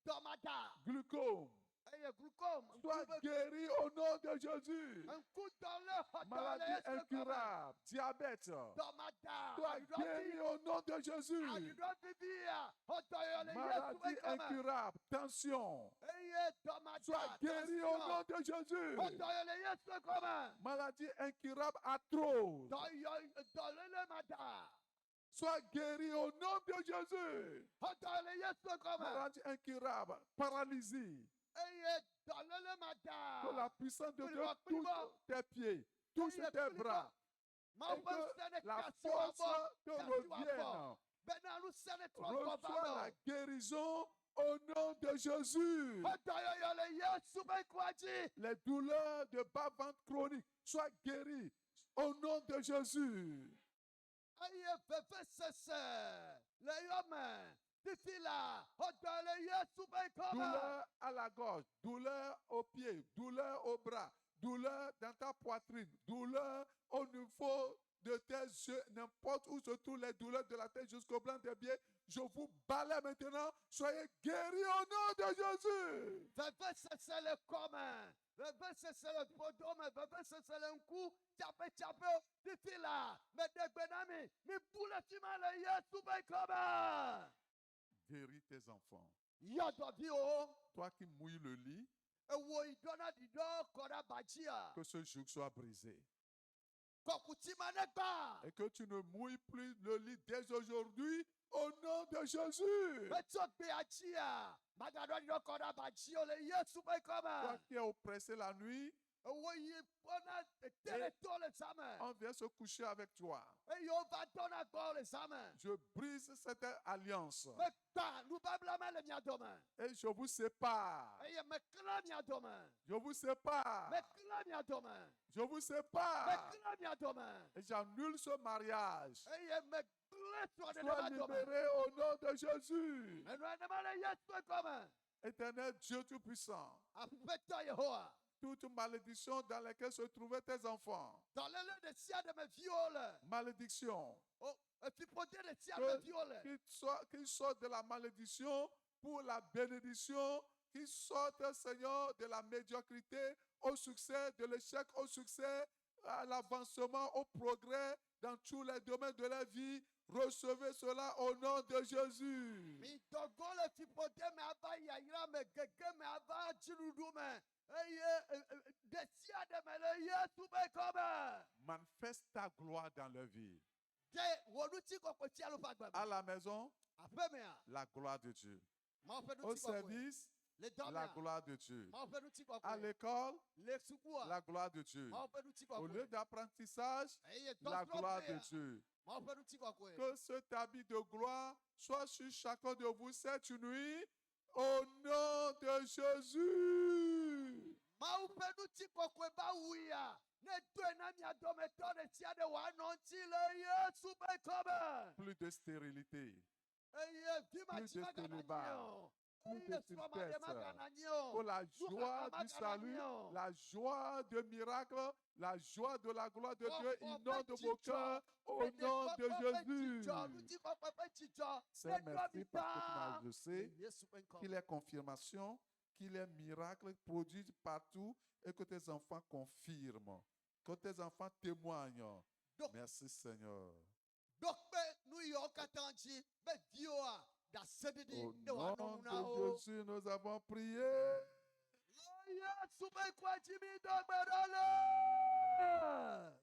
Dɔ ma da. glaucome, Eye glucose. sois guéri au nom de Jésus. Ŋku dɔle xɔ dɔyɔ le Maladie Yesu ƒe ŋkɔ me. incurable, diabète, Dɔ ma da. sois guéri au nom de Jésus. Aɖuɖɔ vivia xɔ dɔyɔ le Yesu ƒe Maladie ŋkɔ me. incurable, tension, Eye dɔ ma da. sois guéri au nom de Jésus. Xɔ dɔyɔ le Yesu ƒe ŋkɔ me. Maladie incurable, arthrose, Dɔlele ma da. sois guéri au nom de Jésus. Xɔ dɔyɔ le Yesu ƒe ŋkɔ me. Maladie incurable, paralysie, Eye dɔlele ma da. que la puissance de Dieu Privo, touche privo. tes pieds, touche Eye tes privo. bras, Mawu et ƒe que ŋusẽ ne la kasi wɔ force bɔ, te kasi wɔ bɔ. revienne. Bena ŋusẽ ne trɔ kɔ va Reçois la me. guérison au nom de Jésus. Xɔ dɔyɔyɔ le Yesu ƒe ŋkua dzi. Les douleurs de bas-ventre chronique soient guéries au nom de Jésus. Eye vevesese le yɔme. Fifi la, xɔ dɔyɔ le Yesu ƒe ŋkɔ me. Douleur à la gorge, douleur aux pieds, douleur au bras, douleur dans ta poitrine, douleur au niveau de tes yeux, n'importe où se trouvent les douleurs de la tête jusqu'au blanc des pieds. Je vous balaie maintenant, soyez guéris au nom de Jésus. Vevesese le kɔme. Vevesese le podome. Vevesese le ŋku. Tsaƒetsaƒe. Fifi la, meɖe gbe na mi. Mibu le fi ma le Yesu ƒe ŋkɔ me. Guéris tes enfants. Yɔ dɔviwo. Toi qui mouilles le lit, Ewo yi dɔna ɖiɖɔ kɔ ɖe abadzia. que ce joug soit brisé. Kɔkuti ma ne gba. Et que tu ne mouilles plus le lit dès aujourd'hui au nom de Jésus. Etso gbea dzia. Magaɖɔ ɖiɖɔ kɔ ɖe abadzia le Yesu ƒe ŋkɔ Toi me. qui es oppressé la nuit, Ewo yi ƒona teletɔ le zame. on vient se coucher avec toi. Eye wova dɔna gbɔ le zame. Je brise cette alliance Megba nubabla me le mia dome. et je vous sépare. Eye meklã mia dome. Je vous sépare. Meklã mia dome. Je vous sépare. Meklã mia dome. Et j'annule ce mariage. Eye megblẽ srɔ̃ Sois nenema dome. libéré au nom de Jésus. Menɔ nenema le Yesu ƒe ŋkɔ me. Éternel Dieu Tout-Puissant, Aƒetɔ Yehowa. toute malédiction dans laquelle se trouvaient tes enfants, Dɔléle ɖe sia ɖe me viwo le. malédiction, Efiƒode ɖe sia ɖe me viwo le. qu'ils sortent de la malédiction pour la bénédiction, qu'ils sortent, Seigneur, de la médiocrité au succès, de l'échec au succès, à l'avancement, au progrès dans tous les domaines de la vie. Recevez cela au nom de Jésus. Mi dɔgɔ le fiƒode me ava yayra me, gege me ava dziɖuɖu me. Eye ɖe sia ɖe me le Yesu ƒe ŋkɔ me. Manifeste ta gloire dans leur vie. Ke wò ŋutikɔkɔe tia lo ƒe agbe À me. la maison, Aƒe mea, la gloire de Dieu. Mawu ƒe Au ŋutikɔkɔe. service, Le dɔ la mea, gloire de Dieu. Mawu ƒe À ŋutikɔkɔe. l'école, Le sukua, la gloire de Dieu. Mawu ƒe Au ŋutikɔkɔe. lieu d'apprentissage, Eye la gloire de dɔsrɔ̃ƒea, Dieu. Mawu ƒe ŋutikɔkɔe. Que cet habit de gloire soit sur chacun de vous cette nuit, au nom de Jésus. Mawu ƒe ŋutikɔkɔe ba wuia. Ne doe na mia dometɔ ɖe sia ɖe wòanɔ ŋuti le Yesu ƒe ŋkɔ me. Plus de stérilité, Eye vi ma Plus tsi de magana célibat. nyi o. Plus de Eye srɔ̃ma ɖe tristesse. magana nyi pour o. la joie du salut, la joie de miracle, la joie de la gloire de Dieu inonde vos cœurs au nom de Jésus. Ŋutikɔkɔe ƒe dzidzɔ. C'est Ne merci ɖɔ parce que mi je sais Yesu ƒe ŋkɔ qu'il me. est confirmation, qu'il est miracle produit partout et que tes enfants confirment, que tes enfants témoignent. Donc- Merci Seigneur. Ɖo kpe nu yiwo katã dzi be viwoa ɖe aseɖiɖi Au ne wòanɔ nom nu na de wo. Jésus, nous avons prié. Le Yesu ƒe ŋkɔa dzi mi do gbe ɖa le.